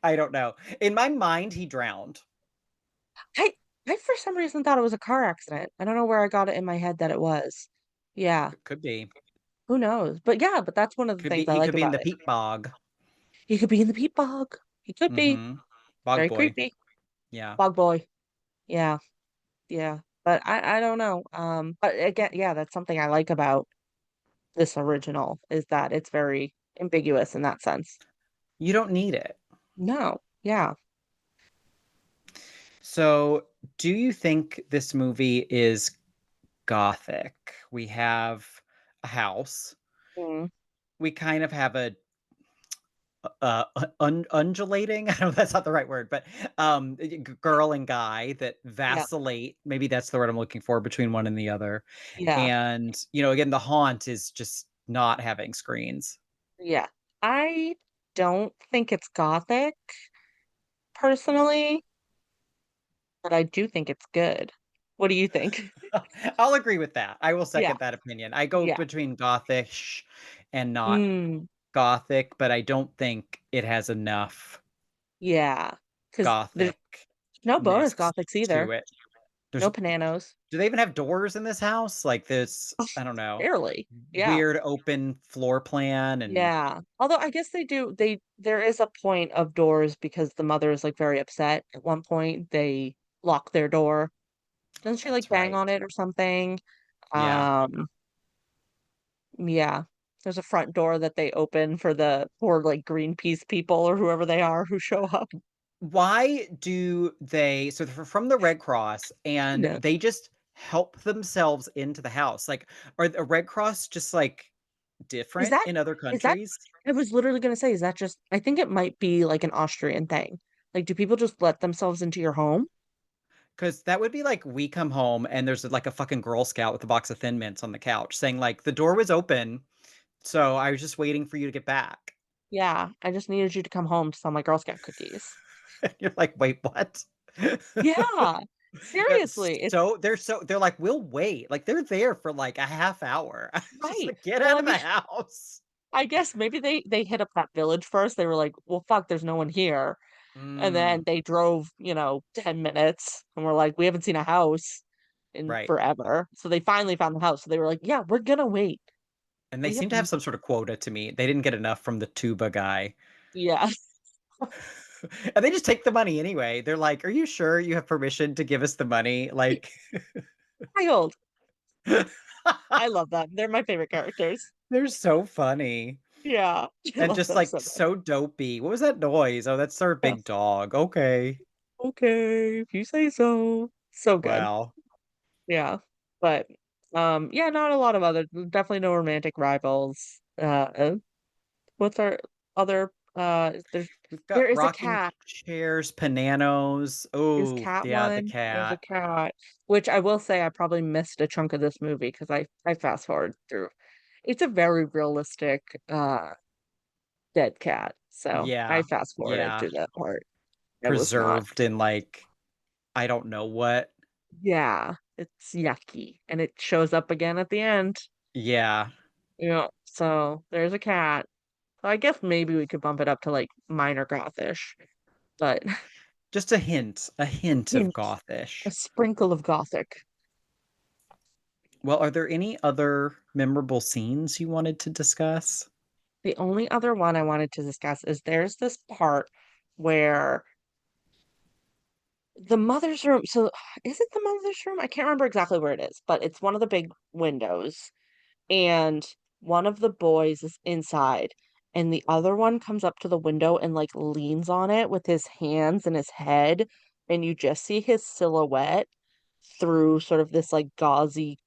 I don't know. In my mind, he drowned. I I for some reason thought it was a car accident. I don't know where I got it in my head that it was. Yeah, Could be. who knows? But yeah, but that's one of the Could be. things I He like could be in about the it. peat bog. He could be in the peat bog. He could be. Mm-hmm. Bog Very boy. creepy. Yeah. Bog boy. Yeah, yeah. But I don't know. But again, yeah, that's something I like about this original is that it's very ambiguous in that sense. You don't need it. No. Yeah. So, do you think this movie is gothic? We have a house. Mm, We kind of have a undulating. I don't know if that's not the right word, but girl and guy that yeah. vacillate. Maybe that's the word I'm looking for between one and the other. Yeah. And again, the haunt is just not having screens. Yeah. I don't think it's gothic personally, but I do think it's good. What do you think? I'll agree with that. I will Yeah. second that opinion. I go Yeah. between gothish and not Mm, gothic, but I don't think it has enough yeah. Because there's gothicness no bonus gothics to either. it. There's No Pananos. Do they even have doors in this house? Like this, I don't know, Barely. Yeah. weird open floor plan and Yeah. Although I guess they do there is a point of doors because the mother is like very upset. At one point they lock their door. Doesn't she like that's bang right. on it or something? Yeah. Um, yeah. There's a front door that they open for the poor like Greenpeace people or whoever they are who show up. Why do they so they're from the Red Cross and No. they just help themselves into the house? Like, are the Red Cross just like Is different that in other is that countries? I was literally gonna say, is that just I think it might be like an Austrian thing. Like, do people just let themselves into your home? Because that would be like we come home and there's like a fucking Girl Scout with a box of Thin Mints on the couch saying like the door was open, so I was just waiting for you to get back. Yeah, I just needed you to come home to sell my Girl Scout cookies. You're like, wait, what? Yeah. Seriously, it's They're like, we'll wait. Like they're there for like a half hour. Just right. like get Well, out I of the mean, house. I guess maybe they hit up that village first. They were like, "Well, fuck, there's no one here." And then Mm, they drove, 10 minutes and were like, "We haven't seen a house in right. forever." So they finally found the house. So they were like, "Yeah, we're gonna wait. And they We have seem to have some sort of quota to meet. They didn't get enough from the tuba guy. yeah, And they just take the money anyway. They're like, "Are you sure you have permission to give us the money?" Like wild." I love them. They're my favorite characters. they're so funny. Yeah, I And love just them like so much. so dopey. What was that noise? Oh, that's our big Yes. dog. Okay. Okay, if you say so. So good. Wow. Yeah. But yeah, not a lot of other definitely no romantic rivals. What's our other We've there got is a rocking cat. chairs, Pananos. Is Oh, cat yeah, the one? There's a cat. cat, which I will say I probably missed a chunk of this movie because I fast forward through. It's a very realistic dead cat. So I Yeah. fast forwarded Yeah. through that part. I was not. Preserved in like I don't know what. Yeah, it's yucky. And it shows up again at the end. Yeah. Yeah. So there's a cat. So I guess maybe we could bump it up to like minor gothish, but Just a hint of hint, a gothish. sprinkle of gothic. Well, are there any other memorable scenes you wanted to discuss? The only other one I wanted to discuss is there's this part where the mother's room. So is it the mother's room? I can't remember exactly where it is, but it's one of the big windows, and one of the boys is inside, and the other one comes up to the window and like leans on it with his hands and his head, and you just see his silhouette through sort of this like gauzy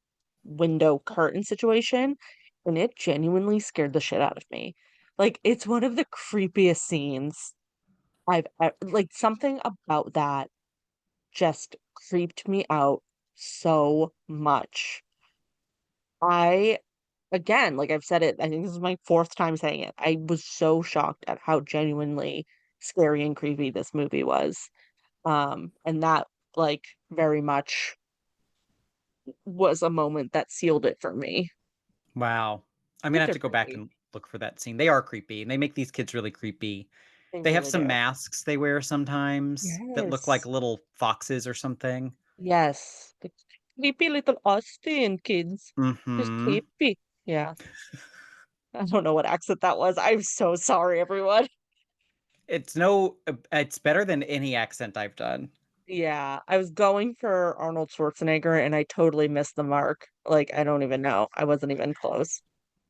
window curtain situation, and it genuinely scared the shit out of me. Like it's one of the creepiest scenes like something about that just creeped me out so much. I again, like I've said it, I think this is my fourth time saying it. I was so shocked at how genuinely scary and creepy this movie was. And that like very much was a moment that sealed it for me. Wow. I'm So gonna have to go back differently. and look for that scene. They are creepy, and they make these kids really creepy. They They have really some do. masks they wear sometimes that look like Yes. little foxes or something. Yes. The creepy little Austin kids. Just Mhm. creepy. Yeah. I don't know what accent that was. I'm so sorry, everyone. It's better than any accent I've done. Yeah, I was going for Arnold Schwarzenegger and I totally missed the mark. Like, I don't even know. I wasn't even close.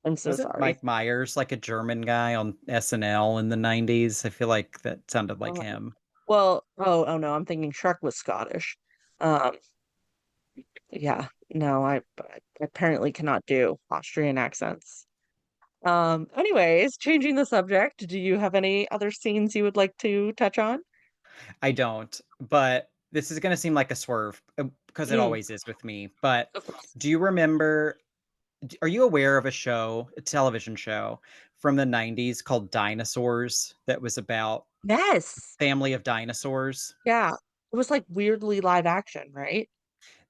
I'm so Wasn't sorry. Mike Myers like a German guy on SNL in the 90s? I feel like that sounded like Uh, him. well, oh no, I'm thinking Shrek was Scottish. Um, yeah, no, I apparently cannot do Austrian accents. Anyways, changing the subject, do you have any other scenes you would like to touch on? I don't, but this is gonna seem like a swerve because it Mm, always is with me. But of course. do you remember are you aware of a show, a television show from the 90s called Dinosaurs that was about Yes. family of dinosaurs? Yeah. It was like weirdly live action, right?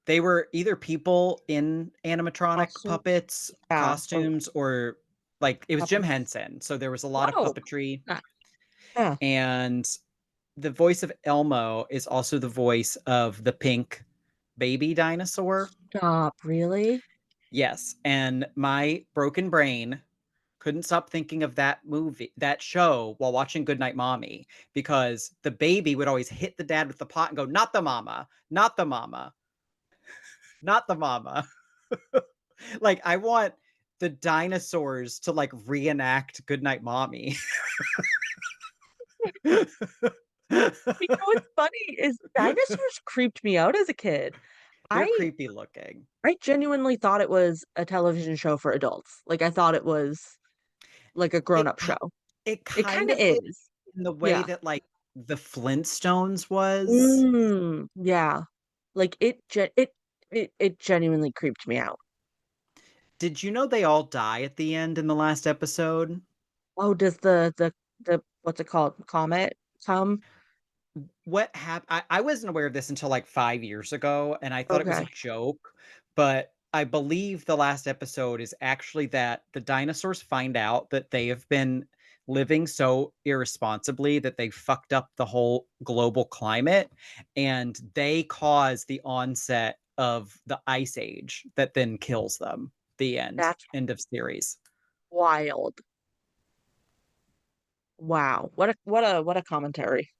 They were either people in animatronic Costumes. puppets, Yeah. Or costumes, or like it was Jim puppets. Henson. So there was a lot of Oh, puppetry. yeah. Yeah. And the voice of Elmo is also the voice of the pink baby dinosaur. Stop, really? Yes. And my broken brain couldn't stop thinking of that show while watching Goodnight Mommy because the baby would always hit the dad with the pot and go, not the mama, not the mama, not the mama. Like, I want the dinosaurs to like reenact Goodnight Mommy. You know what's funny is dinosaurs creeped me out as a kid. They're I creepy looking. I genuinely thought it was a television show for adults. Like I thought it was like a It grown-up ki- show. it It kind kind of of is is. in the way Yeah. that like the Flintstones was. Mm, yeah. Like it genuinely creeped me out. Did you know they all die at the end in the last episode? Oh, does the what's it called? Comet come? what happened? I wasn't aware of this until like 5 years ago, and I thought it was a Okay. joke. But I believe the last episode is actually that the dinosaurs find out that they have been living so irresponsibly that they fucked up the whole global climate, and they cause the onset of the ice age that then kills them. The end. That's End of series. wild. Wow. What a commentary.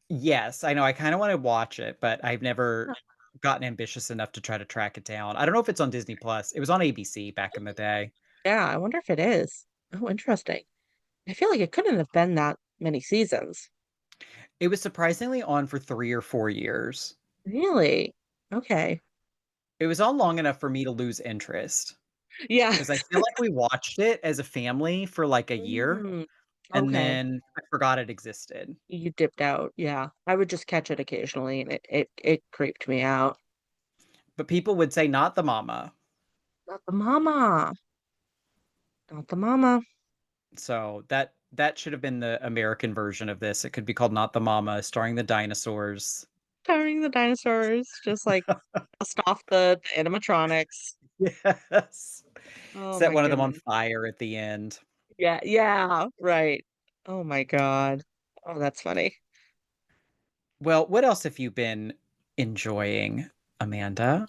Yes, I know. I kind of want to watch it, but I've never gotten ambitious enough to try to track it down. I don't know if it's on Disney Plus. It was on ABC back in the day. Yeah, I wonder if it is. Oh, interesting. I feel like it couldn't have been that many seasons. It was surprisingly on for 3 or 4 years. Really? Okay. It was on long enough for me to lose interest Yeah. because I feel like we watched it as a family for like a year Mm, and okay. then I forgot it existed. You dipped out. Yeah. I would just catch it occasionally and it creeped me out. But people would say, not the mama. Not the mama. Not the mama. So that should have been the American version of this. It could be called Not the Mama, starring the dinosaurs. Towering the dinosaurs, just like dust off the animatronics. Yes. Oh Set my one of them on goodness. fire at the end. Yeah, yeah, right. Oh my God. Oh, that's funny. Well, what else have you been enjoying, Amanda?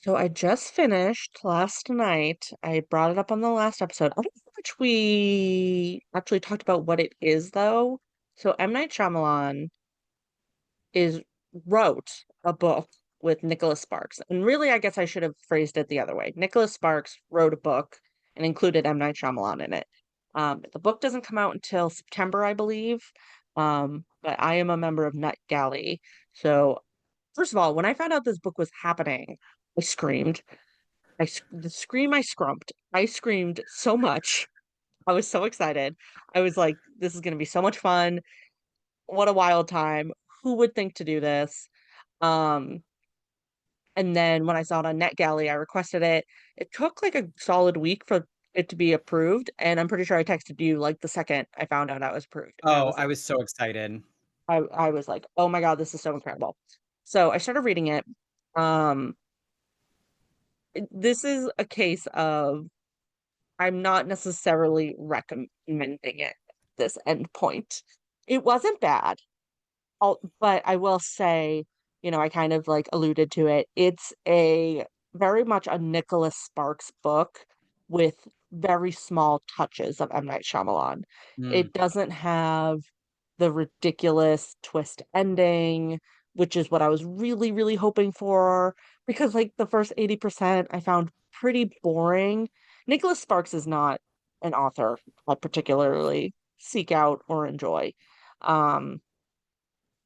So I just finished last night. I brought it up on the last episode. I don't know how much we actually talked about what it is though. So M. Night Shyamalan is wrote a book with Nicholas Sparks. And really, I guess I should have phrased it the other way. Nicholas Sparks wrote a book and included M. Night Shyamalan in it. The book doesn't come out until September, I believe. But I am a member of Nut Galley. So, first of all, when I found out this book was happening, I screamed. The scream I scrumped. I screamed so much. I was so excited. I was like, this is going to be so much fun. What a wild time. Who would think to do this? Um, and then when I saw it on NetGalley, I requested it. It took like a solid week for it to be approved, and I'm pretty sure I texted you like the second I found out I was approved. And Oh, I was so excited. I was like, oh my God, this is so incredible. So I started reading it. Um, this is a case of I'm not necessarily recommending it at this end point. It wasn't bad. But I will say, I kind of like alluded to it. It's a very much a Nicholas Sparks book with very small touches of M. Night Shyamalan. Mm, It doesn't have the ridiculous twist ending, which is what I was really, really hoping for, because like the first 80% I found pretty boring. Nicholas Sparks is not an author I particularly seek out or enjoy. Um,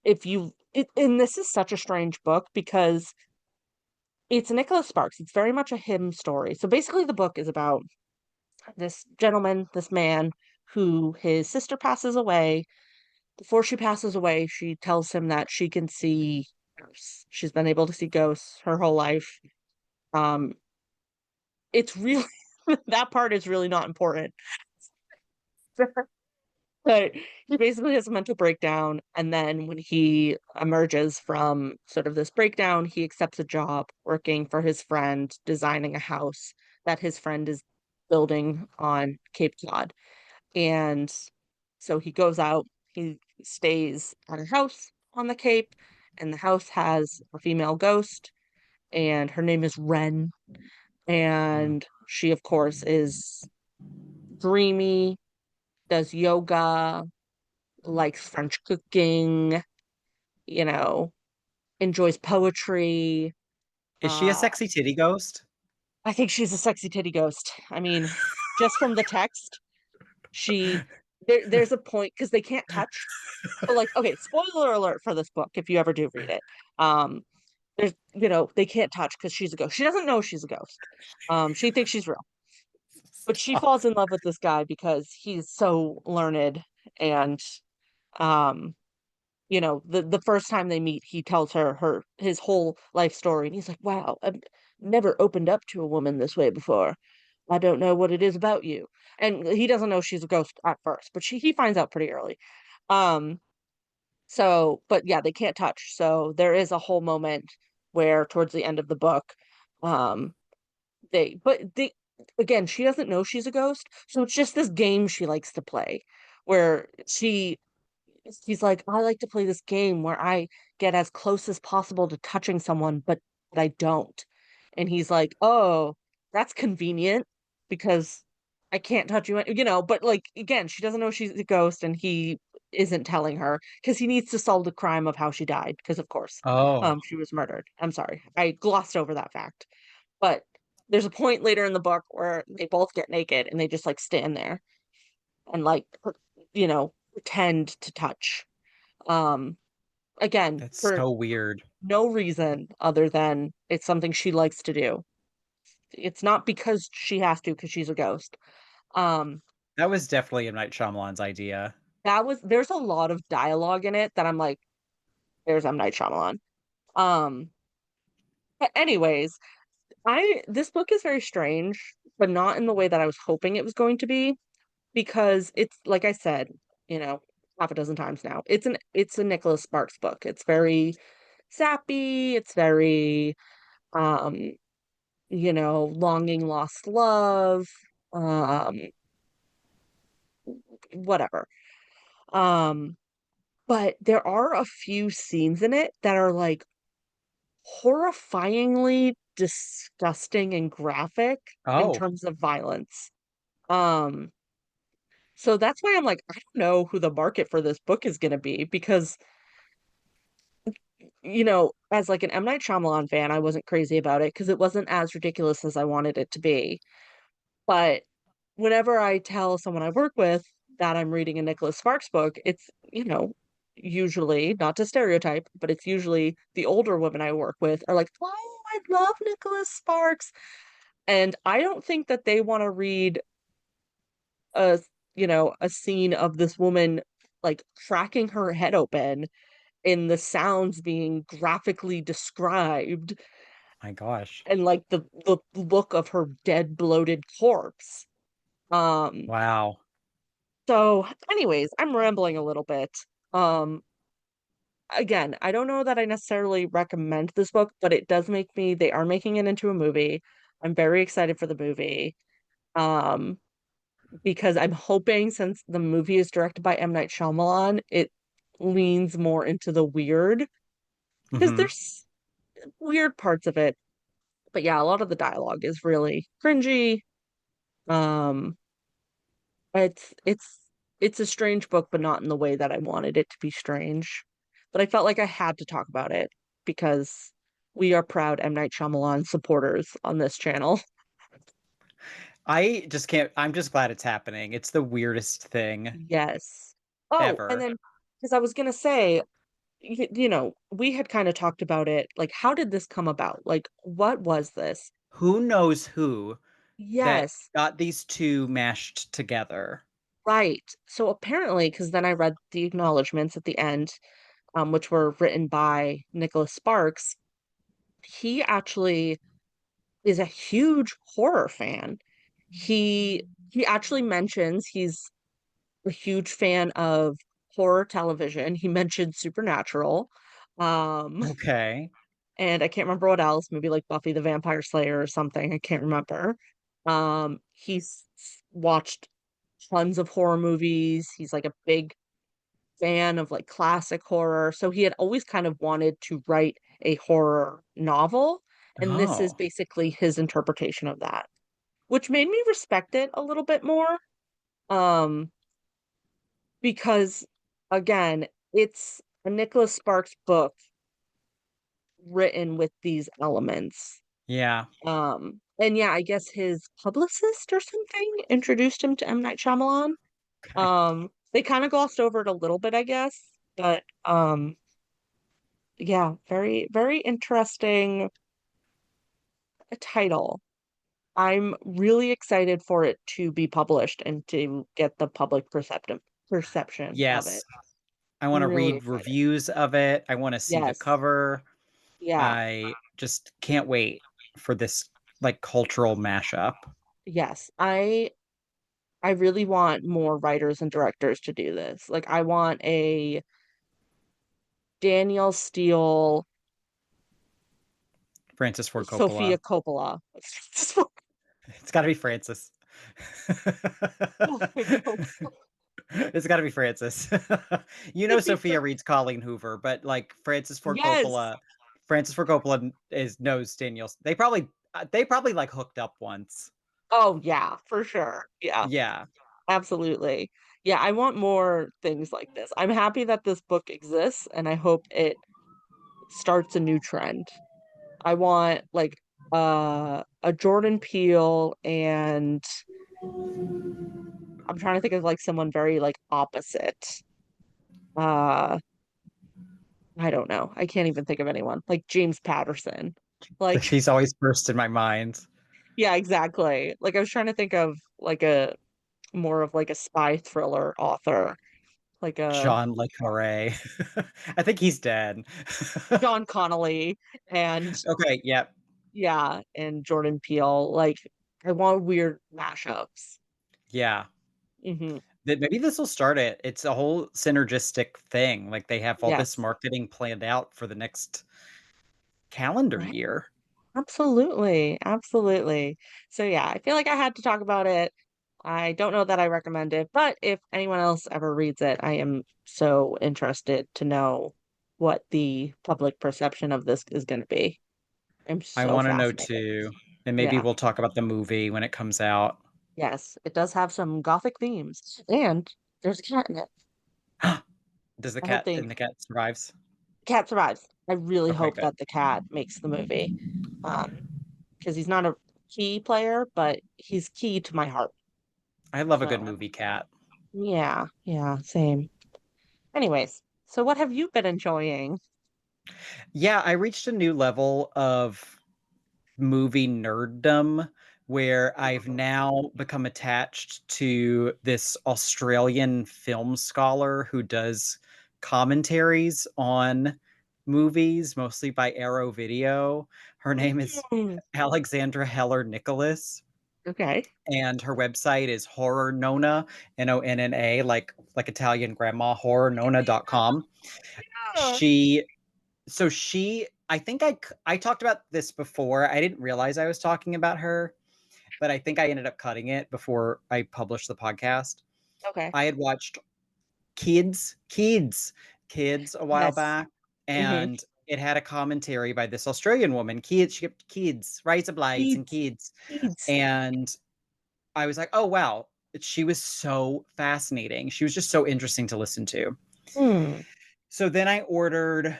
and this is such a strange book because it's Nicholas Sparks. It's very much a him story. So basically the book is about this gentleman, this man who his sister passes away. Before she passes away, she tells him that she can see ghosts. She's been able to see ghosts her whole life. Um, it's really that part is really not important. But he basically has a mental breakdown, and then when he emerges from sort of this breakdown, he accepts a job working for his friend, designing a house that his friend is building on Cape Cod. And so he goes out, he stays at a house on the Cape, and the house has a female ghost, and her name is Wren. mm. And she, of course, is dreamy, does yoga, likes French cooking, you know, enjoys poetry. Is she a Uh, sexy titty ghost? I think she's a sexy titty ghost. I mean, just from the text, she there's a point because they can't touch. So like, okay, spoiler alert for this book if you ever do read it. Um, there's they can't touch because she's a ghost. She doesn't know she's a ghost. She thinks she's real, but she Stop. falls in love with this guy because he's so learned and um the first time they meet, he tells her his whole life story, and he's like, "Wow, I've never opened up to a woman this way before. I don't know what it is about you." And he doesn't know she's a ghost at first, but he finds out pretty early. Um, So, but yeah, they can't touch. So there is a whole moment where towards the end of the book, um, they again, she doesn't know she's a ghost, so it's just this game she likes to play where she's like, I like to play this game where I get as close as possible to touching someone, but I don't. And he's like, oh, that's convenient because I can't touch you, but like again, she doesn't know she's a ghost and he isn't telling her because he needs to solve the crime of how she died, because of course, Oh, she was murdered. I'm sorry. I glossed over that fact. But there's a point later in the book where they both get naked and they just like stand there and like pretend to touch. Um again, that's for so weird. no reason other than it's something she likes to do. It's not because she has to because she's a ghost. Um That was definitely M. Night Shyamalan's idea. there's a lot of dialogue in it that I'm like, there's M. Night Shyamalan. Um but anyways, I this book is very strange, but not in the way that I was hoping it was going to be, because it's like I said, you know, half a dozen times now. It's a Nicholas Sparks book. It's very sappy, it's very um, longing lost love, um, whatever. Um, but there are a few scenes in it that are like horrifyingly disgusting and graphic in Oh, terms of violence. Um, so that's why I'm like, I don't know who the market for this book is going to be, because as like an M. Night Shyamalan fan, I wasn't crazy about it because it wasn't as ridiculous as I wanted it to be. But whenever I tell someone I work with that I'm reading a Nicholas Sparks book, it's, usually, not to stereotype, but it's usually the older women I work with are like, oh, I love Nicholas Sparks. And I don't think that they want to read a, a scene of this woman like cracking her head open in the sounds being graphically described my gosh. and like the look of her dead bloated corpse. Um Wow. so anyways, I'm rambling a little bit. Um again, I don't know that I necessarily recommend this book, but it does make me they are making it into a movie. I'm very excited for the movie. Um because I'm hoping, since the movie is directed by M. Night Shyamalan, it leans more into the weird, because Hmm. there's weird parts of it. But yeah, a lot of the dialogue is really cringy. Um, it's it's a strange book, but not in the way that I wanted it to be strange. But I felt like I had to talk about it because we are proud M. Night Shyamalan supporters on this channel. I just can't. I'm just glad it's happening. It's the weirdest thing Yes. Oh, and ever. then because I was gonna say, we had kind of talked about it. Like, how did this come about? Like, what was this? Who knows who that Yes, got these two mashed together? right. So apparently, because then I read the acknowledgments at the end, which were written by Nicholas Sparks. He actually is a huge horror fan. He actually mentions he's a huge fan of horror television. He mentioned Supernatural. Um, Okay. and I can't remember what else, maybe like Buffy the Vampire Slayer or something. I can't remember. He's watched tons of horror movies. He's like a big fan of like classic horror. So he had always kind of wanted to write a horror novel. And this is Oh, basically his interpretation of that, which made me respect it a little bit more. Um, because again, it's a Nicholas Sparks book written with these elements. yeah. And yeah, I guess his publicist or something introduced him to M. Night Shyamalan. Okay. They kind of glossed over it a little bit, I guess, but yeah, very, very interesting title. I'm really excited for it to be published and to get the public perception of it. Yes. I want I'm to really read excited. reviews of it. I want to see the Yes. cover. Yeah. I just can't wait for this like cultural mashup. Yes. I really want more writers and directors to do this. Like I want a Daniel Steele, Francis Ford Sophia Coppola. Coppola. It's got to be Francis. Oh my God. It's got to be Francis. Sophia reads Colleen Hoover, but like Francis Ford Yes. Coppola, knows Daniel. They probably like hooked up once. Oh yeah, for sure. Yeah, Yeah. absolutely. Yeah, I want more things like this. I'm happy that this book exists, and I hope it starts a new trend. I want like a Jordan Peele, and I'm trying to think of like someone very like opposite. Uh I don't know. I can't even think of anyone. Like James Patterson. Like, He's always first in my mind. yeah, exactly. Like I was trying to think of like a more of like a spy thriller author. Like a John Le Carre. I think he's dead. John Connolly and Okay, yep. yeah, and Jordan Peele. Like I want weird mashups. Yeah. Hmm. Maybe this will start it. It's a whole synergistic thing. Like they have all this Yes. marketing planned out for the next calendar Right. year. Absolutely. Absolutely. So yeah, I feel like I had to talk about it. I don't know that I recommend it, but if anyone else ever reads it, I am so interested to know what the public perception of this is going to be. I'm I so want to know fascinated. too. And maybe Yeah. we'll talk about the movie when it comes out. Yes, it does have some gothic themes, and there's a cat in it. Does the I hope cat they and the cat survives? cat survives. I really Okay, hope good. that the cat makes the movie. Because he's not a key player, but he's key to my heart. I love a good So movie cat. yeah, yeah, same. Anyways, so what have you been enjoying? Yeah, I reached a new level of movie nerddom where I've now become attached to this Australian film scholar who does commentaries on movies, mostly by Arrow Video. Her name is Mm, Alexandra Heller Nicholas, okay. and her website is Horror Nonna, Nonna, like Italian grandma, horrornonna.com. Yeah. She I think I talked about this before. I didn't realize I was talking about her, but I think I ended up cutting it before I published the podcast. Okay. I had watched Kids a while Yes. back, Mm-hmm. and it had a commentary by this Australian woman, Kids, Razor Blades and Kids. Kids. Kids. And I was like, oh wow, she was so fascinating. She was just so interesting to listen to. Hmm. So then I ordered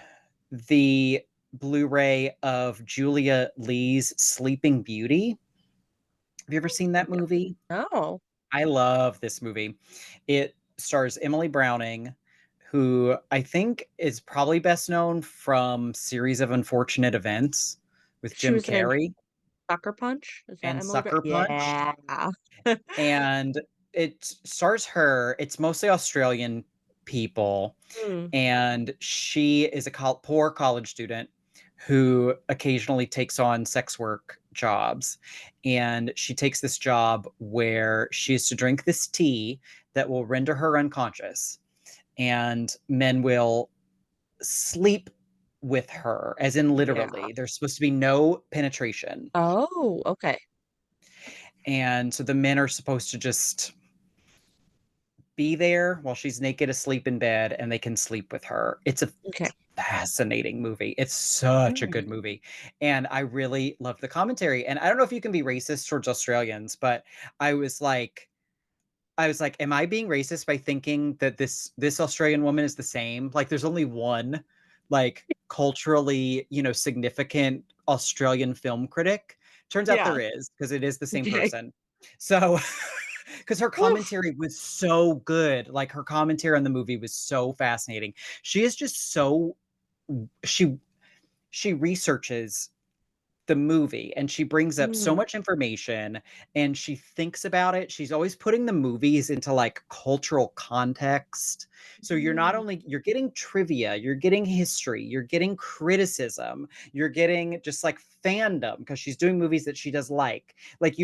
the Blu-ray of Julia Lee's Sleeping Beauty. Have you ever seen that movie? No. I love this movie. It stars Emily Browning, who I think is probably best known from Series of Unfortunate Events with She Jim was in Carrey Sucker Punch. Is that and Emily Brand? Sucker Punch. Yeah. And it stars her. It's mostly Australian people, Hmm. and she is a poor college student who occasionally takes on sex work jobs. And she takes this job where she is to drink this tea that will render her unconscious, and men will sleep with her, as in Yeah. literally. There's supposed to be no penetration. Oh, okay. And so the men are supposed to just be there while she's naked asleep in bed, and they can sleep with her. It's a Okay. fascinating movie. It's such a good Hmm. movie. And I really love the commentary. And I don't know if you can be racist towards Australians, but I was like, am I being racist by thinking that this Australian woman is the same? Like there's only one like culturally, significant Australian film critic. Turns out Yeah. there is, because it is the same Okay. person. So because her Woof. commentary was so good. Like her commentary on the movie was so fascinating. She is just so she she researches the movie, and she brings up so Mm. much information, and she thinks about it. She's always putting the movies into like cultural context. So you're not Mm. only you're getting trivia, you're getting history, you're getting criticism, you're getting just like fandom because she's doing movies that she does like. Like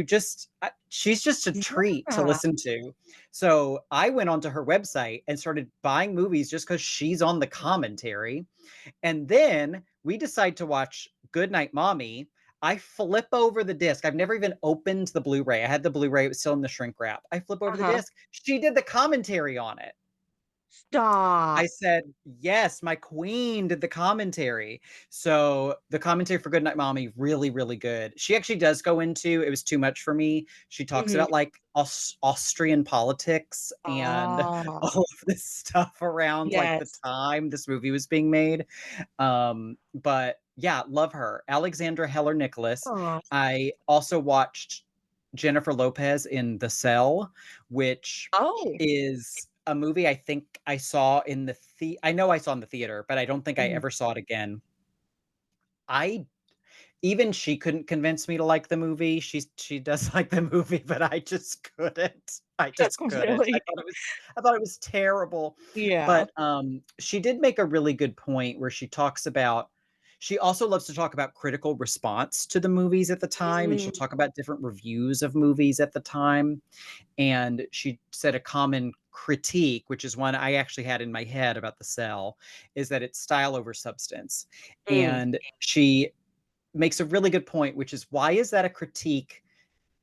she's just a treat to Yeah. listen to. So I went onto her website and started buying movies just because she's on the commentary. And then we decide to watch Goodnight Mommy. I flip over the disc. I've never even opened the Blu-ray. I had the Blu-ray, it was still in the shrink wrap. I flip over the Uh-huh. disc. She did the commentary on it. Stop. I said, yes, my queen did the commentary. So the commentary for Goodnight Mommy, really, really good. She actually does go into, it was too much for me. She talks Mhm. about like Austrian politics and Ah, all of this stuff around like the yes. time this movie was being made. But yeah, love her. Alexandra Heller Nicholas. Oh. I also watched Jennifer Lopez in The Cell, which Oh. is a movie I think I saw in I know I saw in the theater, but I don't think I Mhm. ever saw it again. I Even she couldn't convince me to like the movie. She does like the movie, but I just couldn't. I just couldn't. Really? I thought it was terrible. Yeah. But she did make a really good point where she talks about she also loves to talk about critical response to the movies at the time, and she'll Mm. talk about different reviews of movies at the time. And she said a common critique, which is one I actually had in my head about The Cell, is that it's style over substance. Mm. And she makes a really good point, which is why is that a critique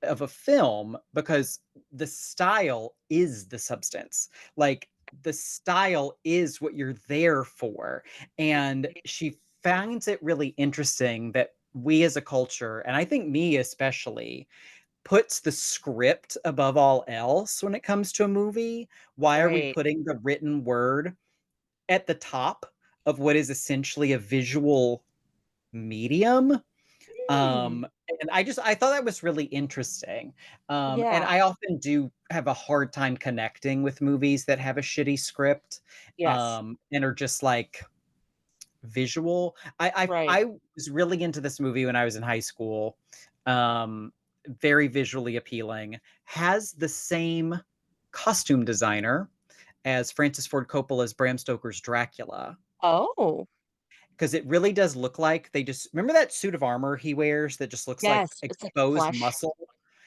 of a film? Because the style is the substance. Like the style is what you're there for. And she finds it really interesting that we as a culture, and I think me especially, puts the script above all else when it comes to a movie. Why are we Right. putting the written word at the top of what is essentially a visual medium? Mm. And I thought that was really interesting. And Yeah. I often do have a hard time connecting with movies that have a shitty script, Yes. and are just like visual. Right. I was really into this movie when I was in high school. Um, Very visually appealing. Has the same costume designer as Francis Ford Coppola's Bram Stoker's Dracula. Oh. Because it really does look like they just remember that suit of armor he wears that just looks like Yes. It's like exposed flesh. muscle?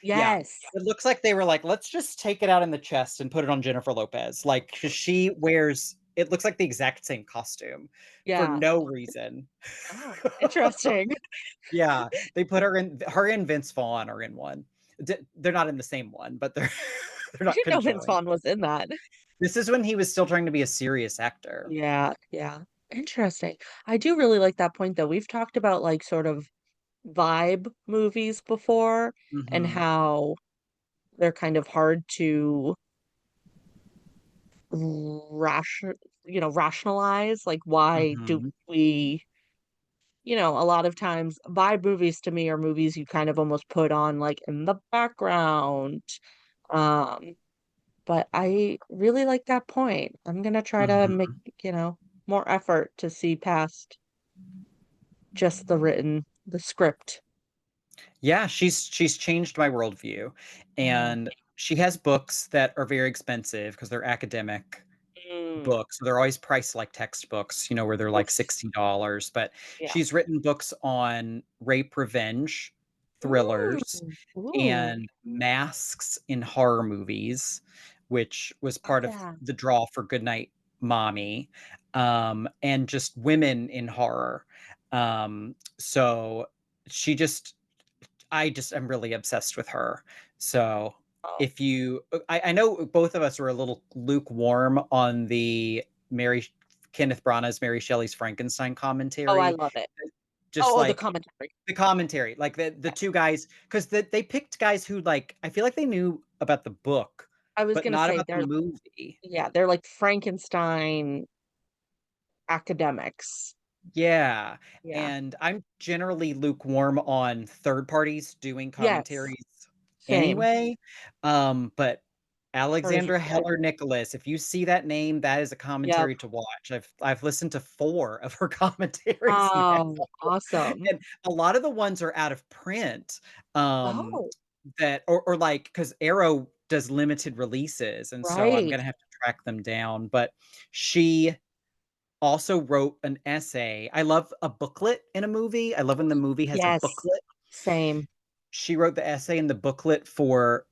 Yeah. Yes. It looks like they were like, let's just take it out in the chest and put it on Jennifer Lopez. Like, 'cause she wears it looks like the exact same costume for Yeah. no reason. Oh, interesting. Yeah, they put her and Vince Vaughn are in one. They're not in the same one, but they're they're I not didn't know Vince conjoined. Vaughn was in that. This is when he was still trying to be a serious actor. Yeah, yeah. Interesting. I do really like that point, though. We've talked about, like, sort of vibe movies before and Mhm. how they're kind of hard to ration rationalize, like, why do Mhm. we a lot of times vibe movies to me are movies you kind of almost put on, like, in the background, um, but I really like that point. I'm gonna try to make, Mhm. you know, more effort to see past just the script. Yeah, she's changed my worldview, Yeah. and she has books that are very expensive because 'cause they're academic Mm. books. So they're always priced like textbooks, where they're like Oof. $60, but Yeah. she's written books on rape revenge thrillers Mm. Ooh, and masks in horror movies, which was love part of that. the draw for Goodnight Mommy, and just women in horror. So she just I'm really obsessed with her. So Oh. if you, I know both of us were a little lukewarm on the Mary Kenneth Branagh's Mary Shelley's Frankenstein Oh, I commentary. love it. Just Oh, the like commentary. the commentary, like the Yes. two guys, because they picked guys who like I feel like they knew about the book, I was but gonna not say about the movie. they're like Frankenstein academics. Yeah, Yeah. and I'm generally lukewarm on third parties doing Yes. commentaries Same. anyway, but Alexandra Perfect. Heller Nicholas. If you see that name, that is a Yep. commentary to watch. I've listened to 4 of her commentaries now. Oh, awesome. And a lot of the ones are out of print. Oh, That or like because Arrow does limited releases, and so I'm right. gonna have to track them down. But she also wrote an essay. I love a booklet in a movie. I love when the movie has a Yes, booklet. same. She wrote the essay in the booklet for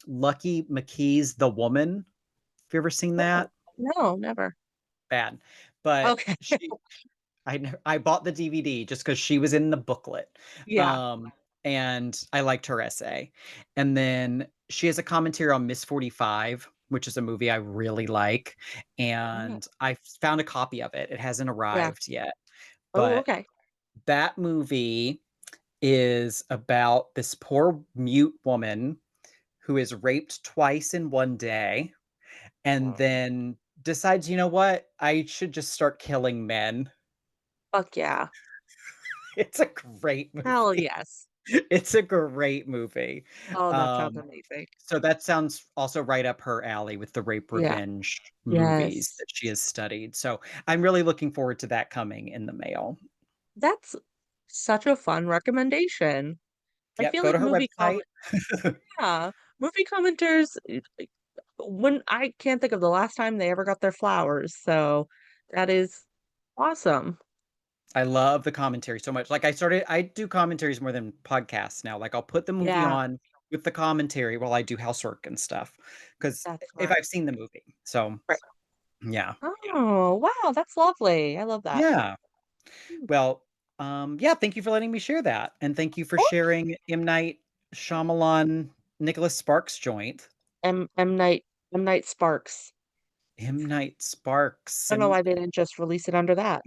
Lucky McKee's The Woman. Have you ever seen Oh, that? no, never. Bad. But Okay. I bought the DVD just because she was in the booklet. Yeah. And I liked her essay. And then she has a commentary on Miss 45, which is a movie I really like. Yeah. And I found a copy of it. It hasn't Yeah. arrived yet. Oh, But okay. that movie is about this poor mute woman who is raped twice in one day and Wow. then decides, you know what? I should just start killing men. Fuck yeah. It's a great Hell movie. yes. It's a great movie. Oh, that sounds Um, amazing. so that sounds also right up her alley with the rape Yeah. revenge movies Yes. that she has studied. So I'm really looking forward to that coming in the mail. That's such a fun recommendation. I Yep, feel go like to her website. yeah, movie commenters, when I can't think of the last time they ever got their flowers, so that is awesome. I love the commentary so much. Like I do commentaries more than podcasts now. Like I'll put the movie Yeah, on with the commentary while I do housework and stuff. Because that's if smart. I've seen the movie. So Right. yeah. Oh, wow, that's lovely. I love that. Yeah. Mm, Well, yeah, thank you for letting me share that. And thank you of for course. sharing M. Night Shyamalan Nicholas Sparks joint. M. Night Sparks. M. Night Sparks I don't know and why they didn't just release it under that.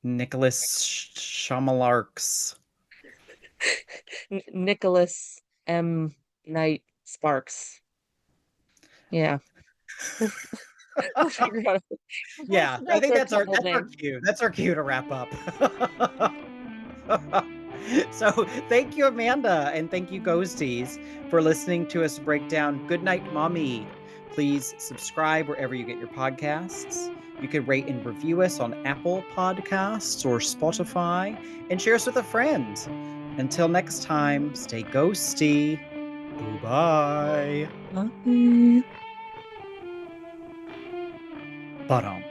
Nicholas Shyamalarks. Nicholas M. Night Sparks. Yeah. We'll figure out. Yeah, I That's think their that's our couple name. cue. That's our cue to wrap up. So thank you, Amanda, and thank you, Ghosties, for listening to us break down Goodnight Mommy. Please subscribe wherever you get your podcasts. You can rate and review us on Apple Podcasts or Spotify, and share us with a friend. Until next time, stay ghosty. Bye. Bye. Ba-dum.